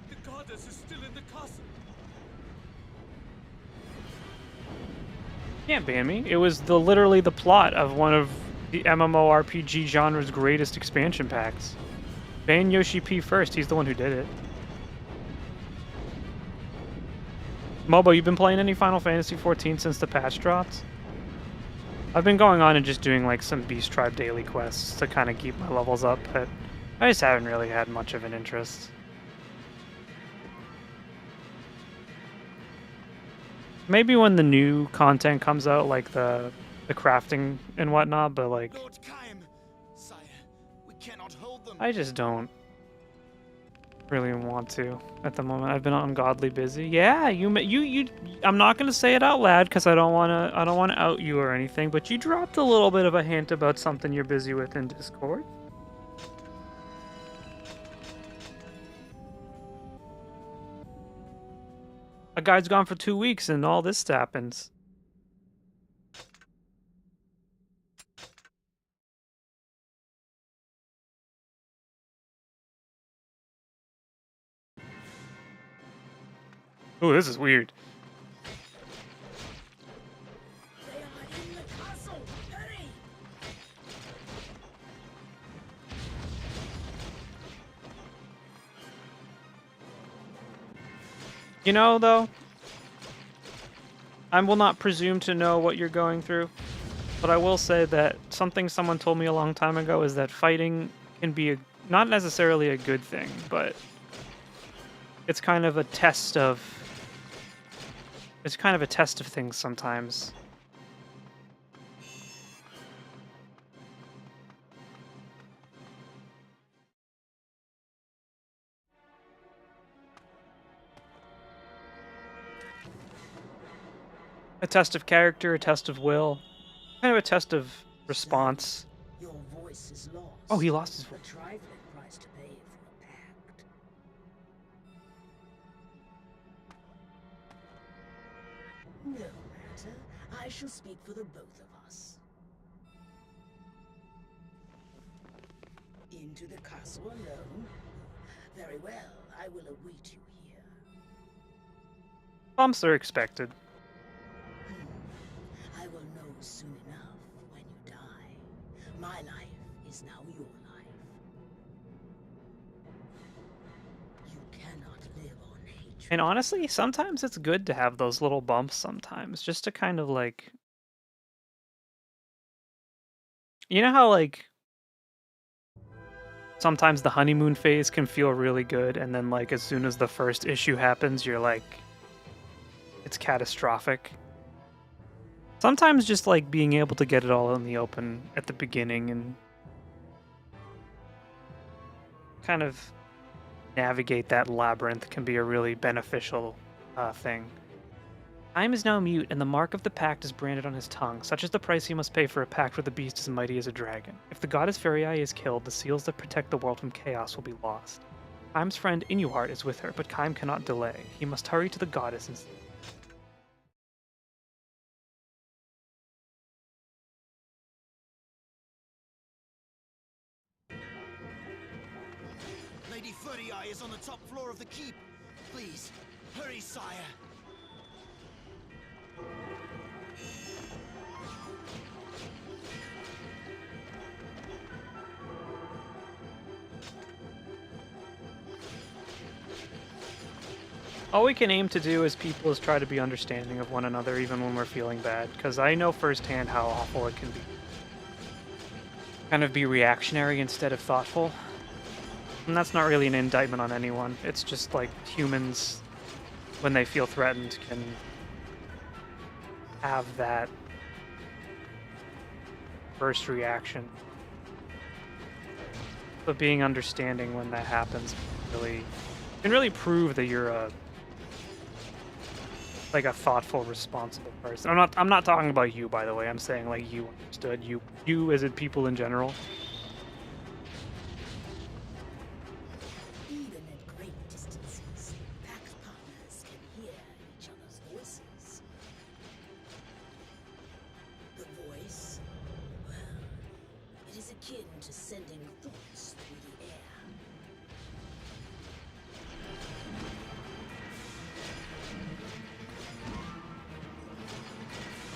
The goddess is still in the castle. Can't ban me. It was literally the plot of one of the MMORPG genre's greatest expansion packs. Ban Yoshi P first. He's the one who did it. Mobo, you've been playing any Final Fantasy XIV since the patch dropped? I've been going on and just doing like some Beast Tribe daily quests to kind of keep my levels up, but I just haven't really had much of an interest. Maybe when the new content comes out, like the the crafting and whatnot, but like Lord Kaim! Sire, we cannot hold them. I just don't really want to at the moment. I've been ungodly busy. Yeah, you. I'm not gonna say it out loud because I don't wanna out you or anything. But you dropped a little bit of a hint about something you're busy with in Discord. A guy's gone for 2 weeks and all this happens. Oh, this is weird. They are in the castle! Hurry! You know, though, I will not presume to know what you're going through, but I will say that something someone told me a long time ago is that fighting can be not necessarily a good thing, but it's kind of a test of things sometimes. A test of character, a test of will, kind of a test of response. Your voice is lost. Oh, he lost his A voice. trifling price to pay for a pact. No matter. I shall speak for the both of us. Into the castle alone? Very well. I will await you here. Bumps are expected. I will know soon enough when you die. My life is now your life. You cannot live on hatred. And honestly, sometimes it's good to have those little bumps sometimes, just to kind of like... You know how like sometimes the honeymoon phase can feel really good, and then like as soon as the first issue happens, you're like, it's catastrophic. Sometimes just like being able to get it all in the open at the beginning and kind of navigate that labyrinth can be a really beneficial thing. Time is now mute, and the mark of the pact is branded on his tongue. Such is the price he must pay for a pact with a beast as mighty as a dragon. If the goddess Feriai is killed, the seals that protect the world from chaos will be lost. Kaim's friend Inuheart is with her, but Kaim cannot delay. He must hurry to the goddess and... Lady Furiai is on the top floor of the keep. Please, hurry, sire. All we can aim to do as people is try to be understanding of one another even when we're feeling bad, because I know firsthand how awful it can be. Kind of be reactionary instead of thoughtful. And that's not really an indictment on anyone. It's just like humans, when they feel threatened, can have that first reaction. But being understanding when that happens can really prove that you're a thoughtful, responsible person. I'm not talking about you, by the way. I'm saying like you understood, you as in people in general. Even at great distances, pact partners can hear each other's voices. The voice? Well, it is akin to sending thoughts through the air.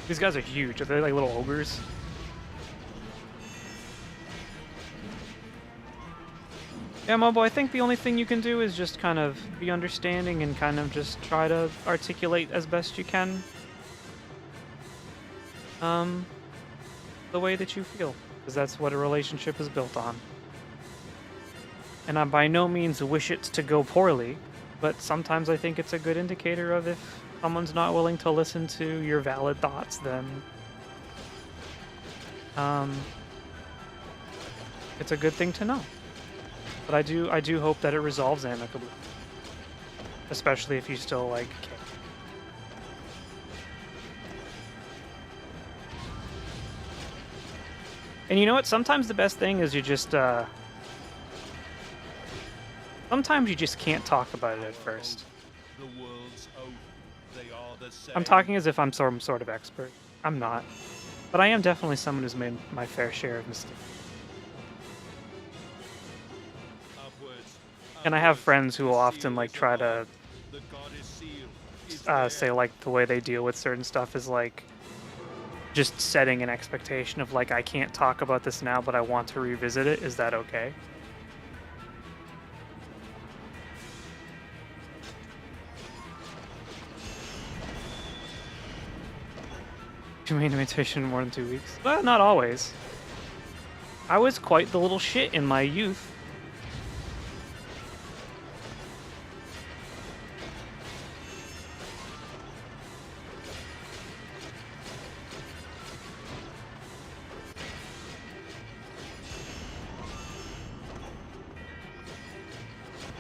These guys are huge. Are they like little ogres? Yeah, Mobo, I think the only thing you can do is just kind of be understanding and kind of just try to articulate as best you can the way that you feel, because that's what a relationship is built on. And I by no means wish it to go poorly, but sometimes I think it's a good indicator of if someone's not willing to listen to your valid thoughts, then it's a good thing to know. But I do hope that it resolves amicably, especially if you still like care. And you know what? Sometimes the best thing is you just sometimes you just can't talk about it at first. The world's oath, they are the same. I'm talking as if I'm some sort of expert. I'm not. But I am definitely someone who's made my fair share of mistakes. Upwards, And I have upwards, friends who will the often seal like is try to above. The goddess seal is there. say like the way they deal with certain stuff is like just setting an expectation of like I can't talk about this now, but I want to revisit it. Is that okay? You made imitation in more than 2 weeks? Well, not always. I was quite the little shit in my youth.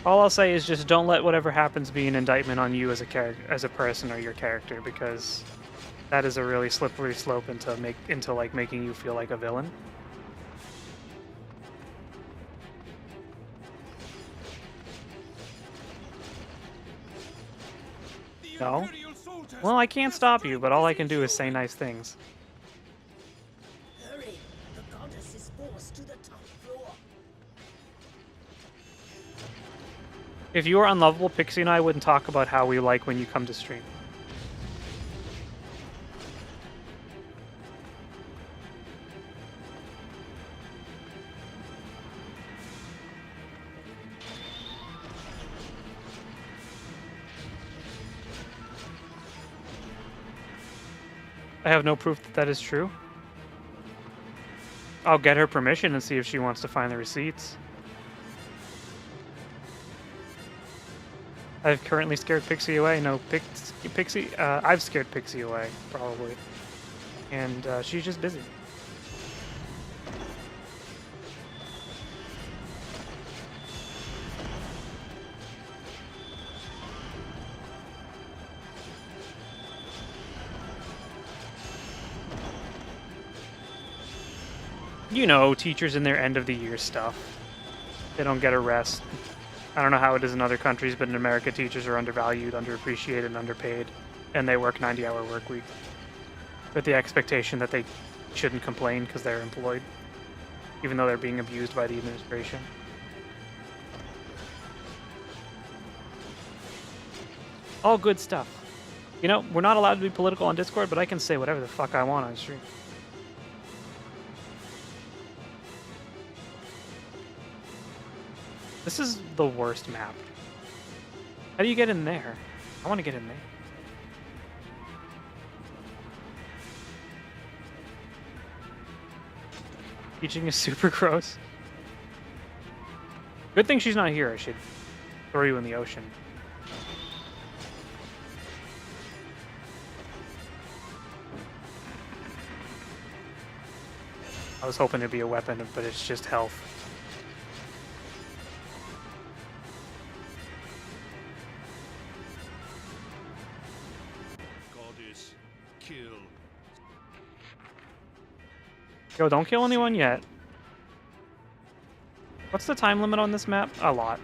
All I'll say is just don't let whatever happens be an indictment on you as a character, as a person, or your character, because that is a really slippery slope into like making you feel like a villain. No? Well, I can't stop you, but all I can do is say nice things. Hurry! The goddess is forced to the top floor. If you were unlovable, Pixie and I wouldn't talk about how we like when you come to stream. I have no proof that that is true. I'll get her permission and see if she wants to find the receipts. I've currently scared Pixie away. No, Pixie. I've scared Pixie away, probably. And she's just busy. You know, teachers in their end of the year stuff. They don't get a rest. I don't know how it is in other countries, but in America, teachers are undervalued, underappreciated, and underpaid, and they work 90-hour work weeks with the expectation that they shouldn't complain because they're employed, even though they're being abused by the administration. All good stuff. You know, we're not allowed to be political on Discord, but I can say whatever the fuck I want on stream. This is the worst map. How do you get in there? I want to get in there. Teaching is super gross. Good thing she's not here. I should throw you in the ocean. I was hoping it'd be a weapon, but it's just health. Goddess, kill. Yo, don't kill anyone yet. What's the time limit on this map? A lot.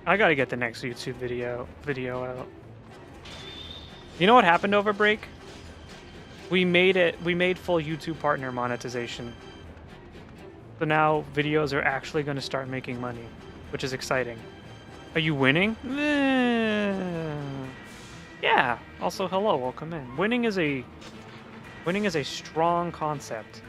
I gotta get the next YouTube video out. You know what happened over break? We made full YouTube partner monetization. So now videos are actually going to start making money, which is exciting. Are you winning? Yeah. Also, hello, welcome in. Winning is a strong concept.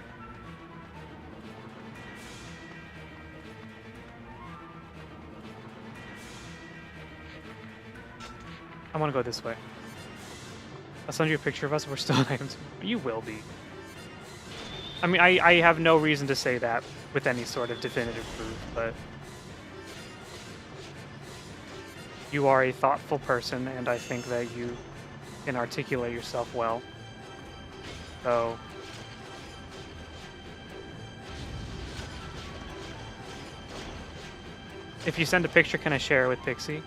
I want to go this way. I'll send you a picture of us. We're still You will be. I mean, I have no reason to say that with any sort of definitive proof, but you are a thoughtful person, and I think that you can articulate yourself well. So, if you send a picture, can I share it with Pixie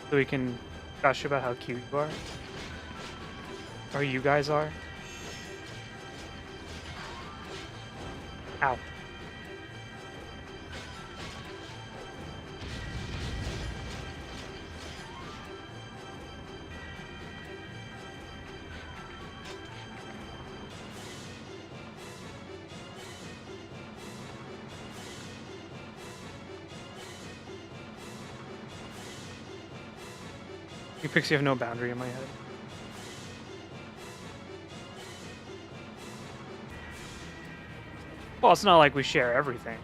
so we can gush about how cute you are? Or you guys are? Ow. You Pixie have no boundary in my head. Well, it's not like we share everything.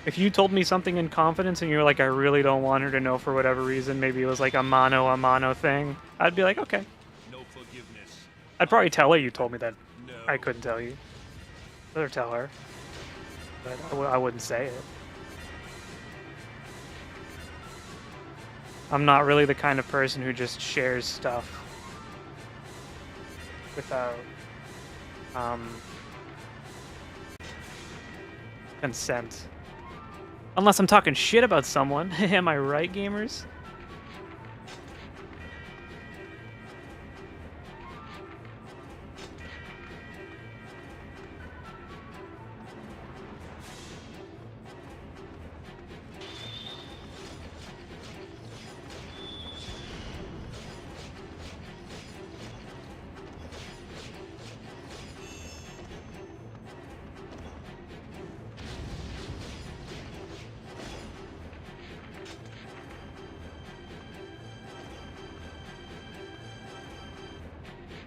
If you told me something in confidence and you're like, I really don't want her to know for whatever reason, maybe it was like a mano thing, I'd be like, okay. No forgiveness. I'd probably tell her you told me that No. I couldn't tell you. Or tell her. But I wouldn't say it. I'm not really the kind of person who just shares stuff without consent. Unless I'm talking shit about someone. Am I right, gamers?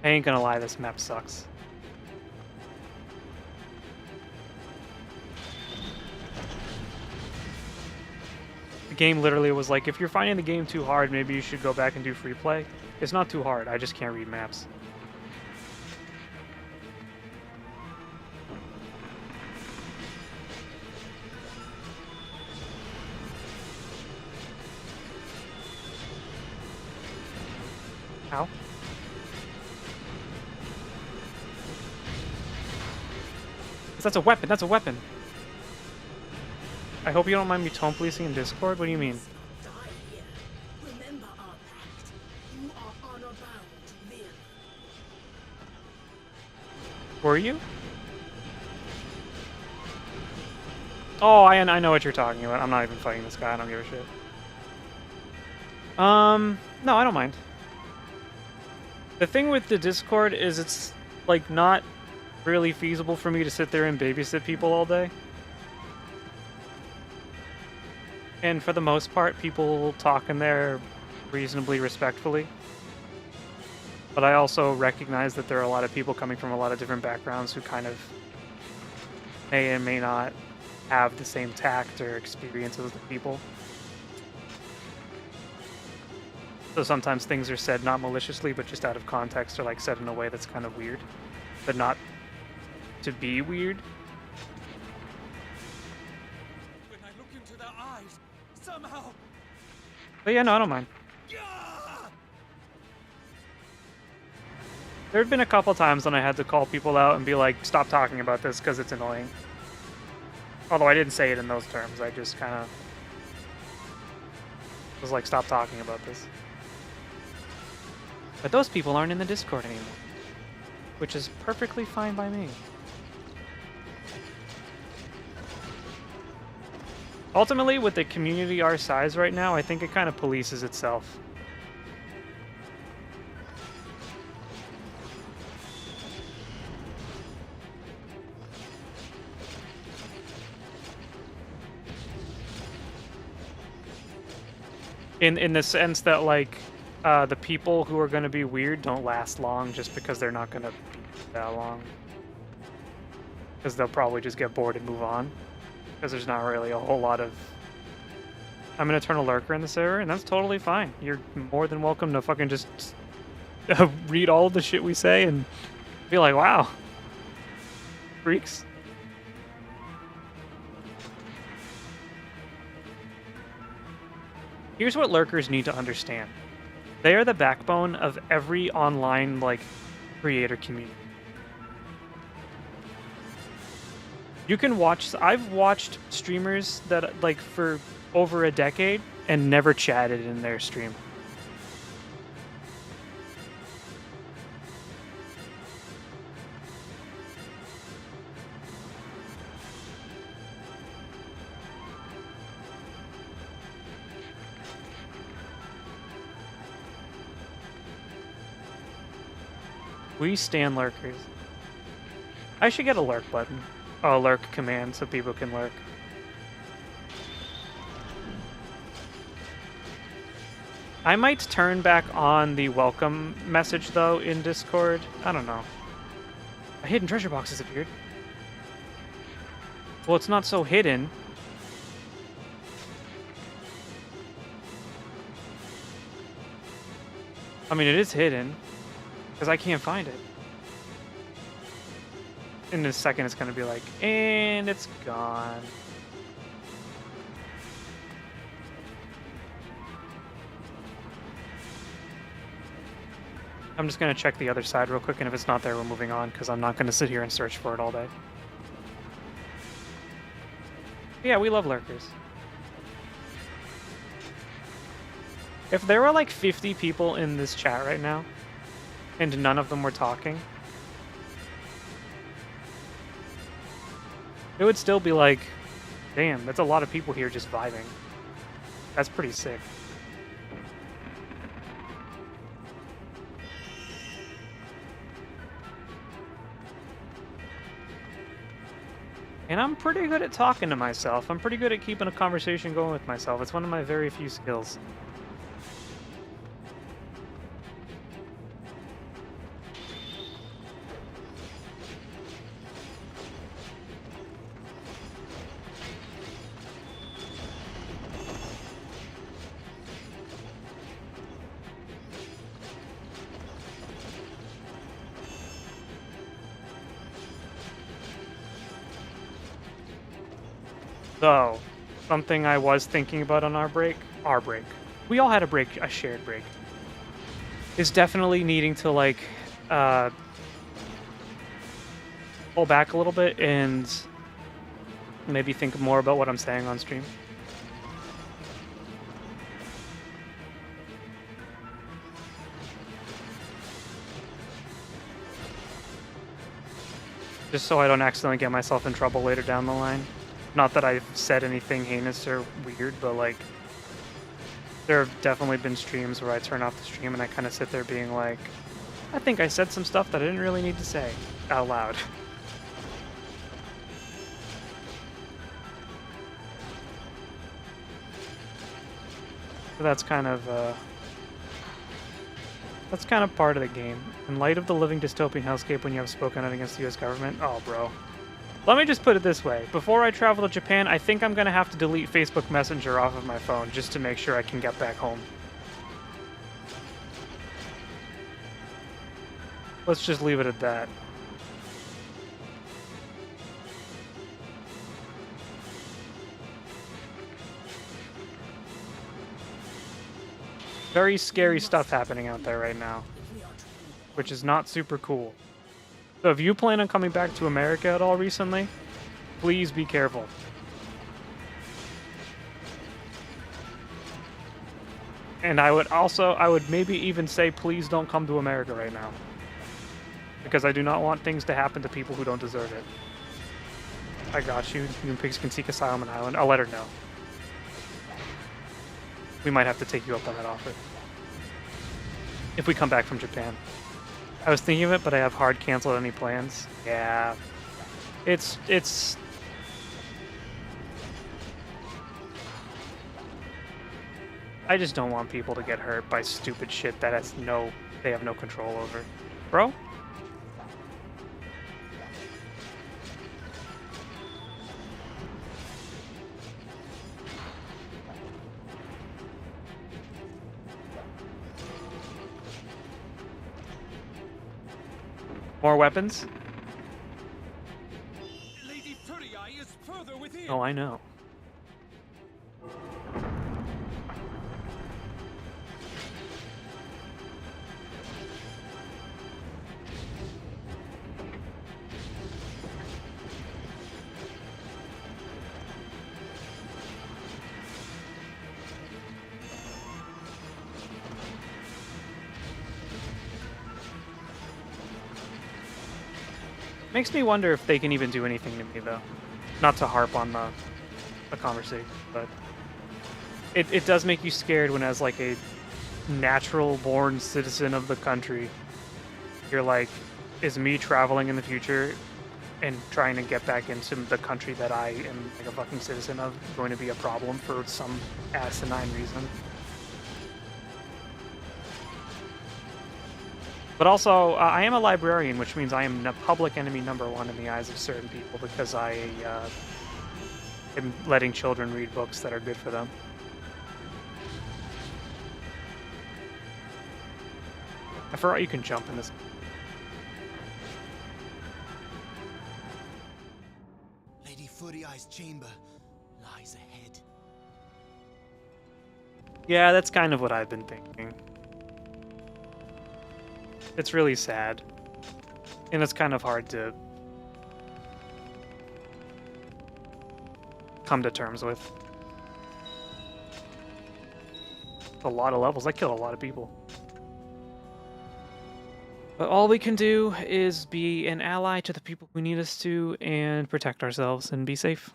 I ain't gonna lie, this map sucks. The game literally was like, if you're finding the game too hard, maybe you should go back and do free play. It's not too hard, I just can't read maps. Ow. That's a weapon, that's a weapon. I hope you don't mind me tone policing in Discord. What do you mean? Die here. Remember our pact. You are honor bound to live. Were you? Oh, I know what you're talking about. I'm not even fighting this guy. I don't give a shit. No, I don't mind. The thing with the Discord is it's, like, not really feasible for me to sit there and babysit people all day. And for the most part, people talk in there reasonably respectfully. But I also recognize that there are a lot of people coming from a lot of different backgrounds who kind of may and may not have the same tact or experience as the people. So sometimes things are said not maliciously, but just out of context, or like said in a way that's kind of weird, but not to be weird. When I look into their eyes, somehow. But yeah, no, I don't mind. There have been a couple times when I had to call people out and be like, stop talking about this because it's annoying. Although I didn't say it in those terms, I just kind of was like, stop talking about this. But those people aren't in the Discord anymore, which is perfectly fine by me. Ultimately, with the community our size right now, I think it kind of polices itself. In the sense that, like, the people who are going to be weird don't last long just because they're not going to be that long. Because they'll probably just get bored and move on. Because there's not really a whole lot of... I'm an eternal lurker in the server, and that's totally fine. You're more than welcome to fucking just read all the shit we say and be like, wow, freaks. Here's what lurkers need to understand. They are the backbone of every online, like, creator community. You can watch... I've watched streamers that, like, for over a decade and never chatted in their stream. We stand lurkers. I should get a lurk button. Oh, lurk command so people can lurk. I might turn back on the welcome message, though, in Discord. I don't know. A hidden treasure box has appeared. Well, it's not so hidden. I mean, it is hidden. Because I can't find it. In a second, it's going to be like, and it's gone. I'm just going to check the other side real quick, and if it's not there, we're moving on, because I'm not going to sit here and search for it all day. Yeah, we love lurkers. If there were like 50 people in this chat right now, and none of them were talking, it would still be like, damn, that's a lot of people here just vibing. That's pretty sick. And I'm pretty good at talking to myself. I'm pretty good at keeping a conversation going with myself. It's one of my very few skills. So, something I was thinking about on our break, we all had a break, a shared break, is definitely needing to, like, pull back a little bit and maybe think more about what I'm saying on stream. Just so I don't accidentally get myself in trouble later down the line. Not that I've said anything heinous or weird, but, like, there have definitely been streams where I turn off the stream and I kind of sit there being like, I think I said some stuff that I didn't really need to say out loud. So that's kind of part of the game. In light of the living dystopian hellscape when you have spoken out against the US government, oh, bro. Let me just put it this way. Before I travel to Japan, I think I'm going to have to delete Facebook Messenger off of my phone just to make sure I can get back home. Let's just leave it at that. Very scary stuff happening out there right now, which is not super cool. So if you plan on coming back to America at all recently, please be careful. And I would maybe even say please don't come to America right now. Because I do not want things to happen to people who don't deserve it. I got you. You and Pigs can seek asylum on Island. I'll let her know. We might have to take you up on that offer. If we come back from Japan. I was thinking of it, but I have hard canceled any plans. Yeah. It's... I just don't want people to get hurt by stupid shit that they have no control over. Bro? More weapons? Lady Furii is further within. Oh, I know. Makes me wonder if they can even do anything to me, though. Not to harp on the conversation, but it does make you scared when, as like a natural-born citizen of the country, you're like, is me traveling in the future and trying to get back into the country that I am like a fucking citizen of going to be a problem for some asinine reason? But also, I am a librarian, which means I am public enemy #1 in the eyes of certain people because I am letting children read books that are good for them. I forgot you can jump in this. Lady Furiai's chamber lies ahead. Yeah, that's kind of what I've been thinking. It's really sad. And it's kind of hard to come to terms with. A lot of levels. I kill a lot of people. But all we can do is be an ally to the people who need us to and protect ourselves and be safe.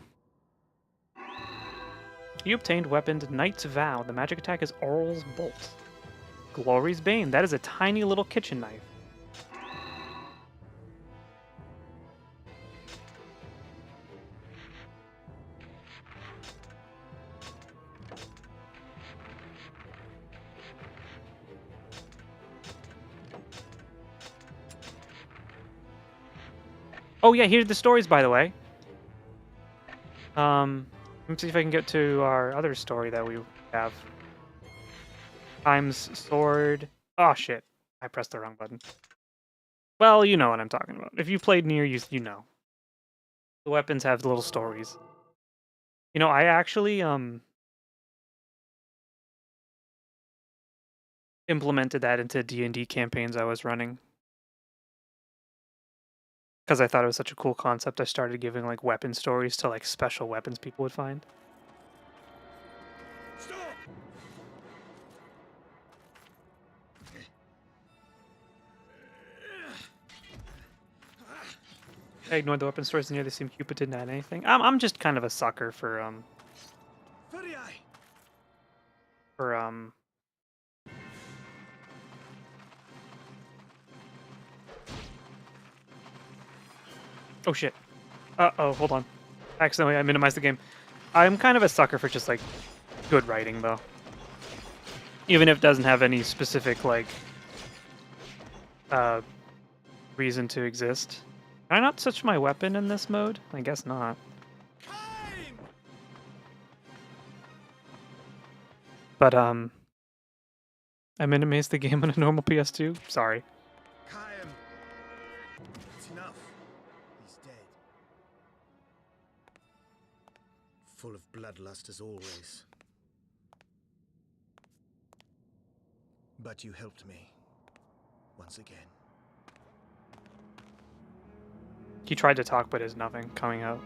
You obtained weaponed Knight's Vow. The magic attack is Aurel's Bolt. Glory's Bane. That is a tiny little kitchen knife. Oh yeah, here's the stories, by the way. Let me see if I can get to our other story that we have. Times sword. Oh shit, I pressed the wrong button. Well, you know what I'm talking about. If you played Nier, you know. The weapons have little stories. You know, I actually implemented that into D&D campaigns I was running. Because I thought it was such a cool concept, I started giving like weapon stories to like special weapons people would find. Stop! I ignored the weapon stories near. They seemed Cupid didn't add anything. I'm just kind of a sucker for Furii! for oh shit. Uh-oh, hold on. Accidentally, I minimized the game. I'm kind of a sucker for just, like, good writing, though. Even if it doesn't have any specific, like, reason to exist. Can I not touch my weapon in this mode? I guess not. But, I minimized the game on a normal PS2. Sorry. Chaim! It's enough. He's dead. Full of bloodlust as always. But you helped me. Once again. He tried to talk, but there's nothing coming out.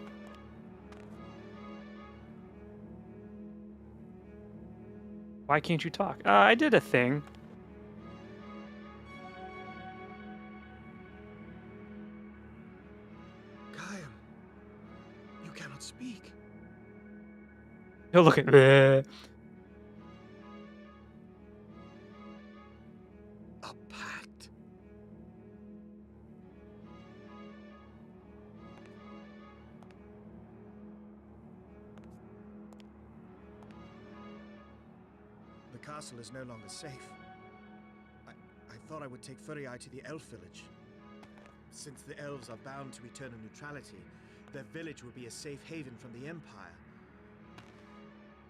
Why can't you talk? I did a thing. Chaim! You cannot speak. He'll look at A pact. The castle is no longer safe. I thought I would take Furii to the elf village. Since the elves are bound to eternal neutrality, their village will be a safe haven from the Empire.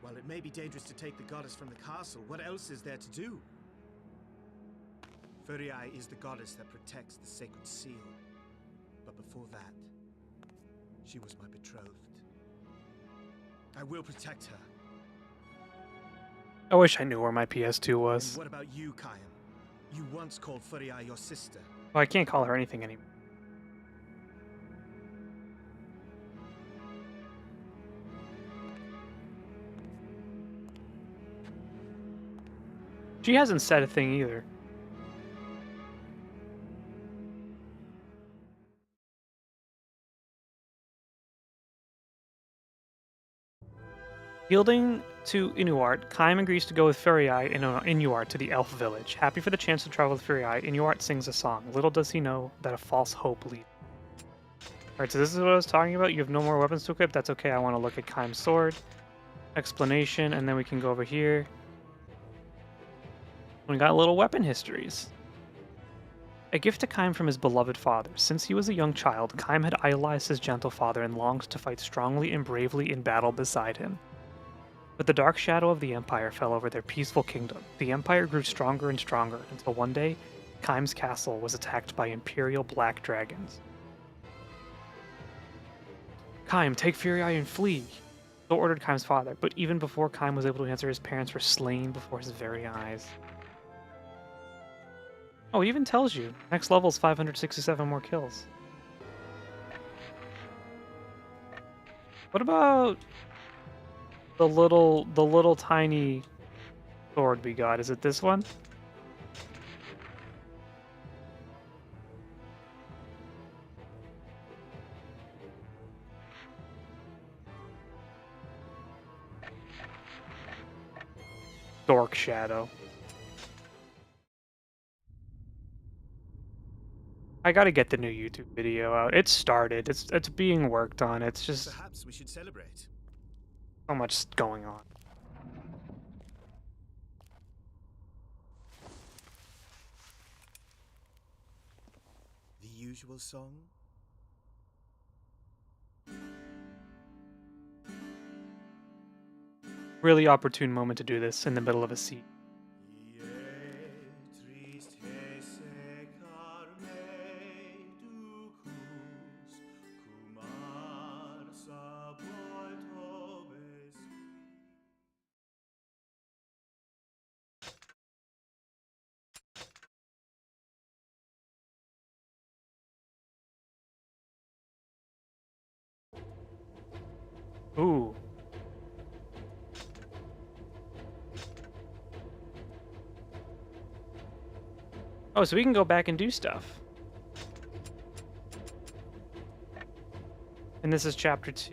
While it may be dangerous to take the goddess from the castle, what else is there to do? Furii is the goddess that protects the sacred seal. before that. She was my betrothed. I will protect her. I wish I knew where my PS2 was. And what about you, Kyan? You once called Furiai your sister. Well, I can't call her anything anymore. She hasn't said a thing either. Yielding to Inuart, Kaim agrees to go with Furiai and Inuart to the elf village. Happy for the chance to travel with Furiai, Inuart sings a song. Little does he know that a false hope leads. Alright, so this is what I was talking about. You have no more weapons to equip. That's okay. I want to look at Kaim's sword. Explanation, and then we can go over here. We got little weapon histories. A gift to Kaim from his beloved father. Since he was a young child, Kaim had idolized his gentle father and longed to fight strongly and bravely in battle beside him. But the dark shadow of the Empire fell over their peaceful kingdom. The Empire grew stronger and stronger until one day, Kaim's castle was attacked by Imperial black dragons. Kaim, take Furiai and flee! So ordered Kaim's father, but even before Kaim was able to answer, his parents were slain before his very eyes. Oh, it even tells you. Next level is 567 more kills. What about the little tiny sword we got? Is it this one? Dork Shadow. I gotta get the new YouTube video out. It's started. It's being worked on. It's just Perhaps we should celebrate. so much going on. The usual song? Really opportune moment to do this in the middle of a scene. Ooh. Oh, so we can go back and do stuff. And this is chapter 2.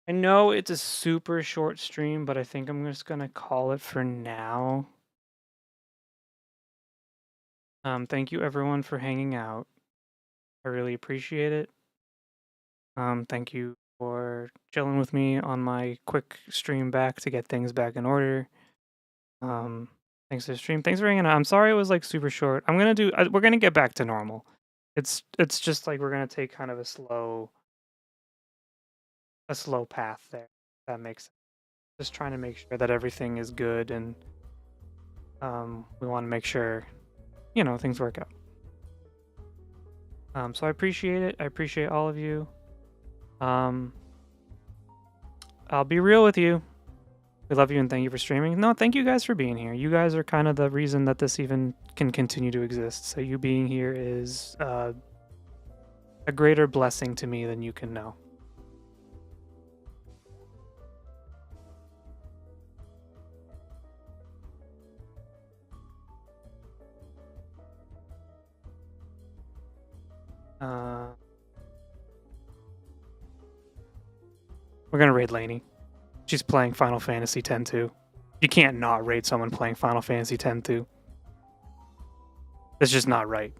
I know it's a super short stream, but I think I'm just gonna call it for now. Thank you everyone for hanging out. I really appreciate it. Thank you for chilling with me on my quick stream back to get things back in order. Thanks for the stream. Thanks for hanging out. I'm sorry it was like super short. We're gonna get back to normal. It's just like we're gonna take kind of a slow path there. If that makes sense. Just trying to make sure that everything is good, and we want to make sure, things work out. So I appreciate it. I appreciate all of you. I'll be real with you. We love you and thank you for streaming. No, thank you guys for being here. You guys are kind of the reason that this even can continue to exist. So you being here is a greater blessing to me than you can know. We're gonna raid Lainey. She's playing Final Fantasy X too. You can't not raid someone playing Final Fantasy X too. That's just not right.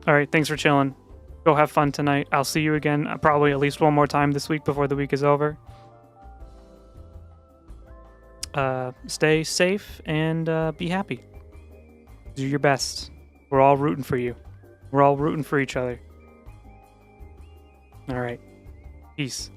All right, thanks for chilling. Go have fun tonight. I'll see you again probably at least one more time this week before the week is over. Stay safe and be happy. Do your best. We're all rooting for you. We're all rooting for each other. All right. Peace.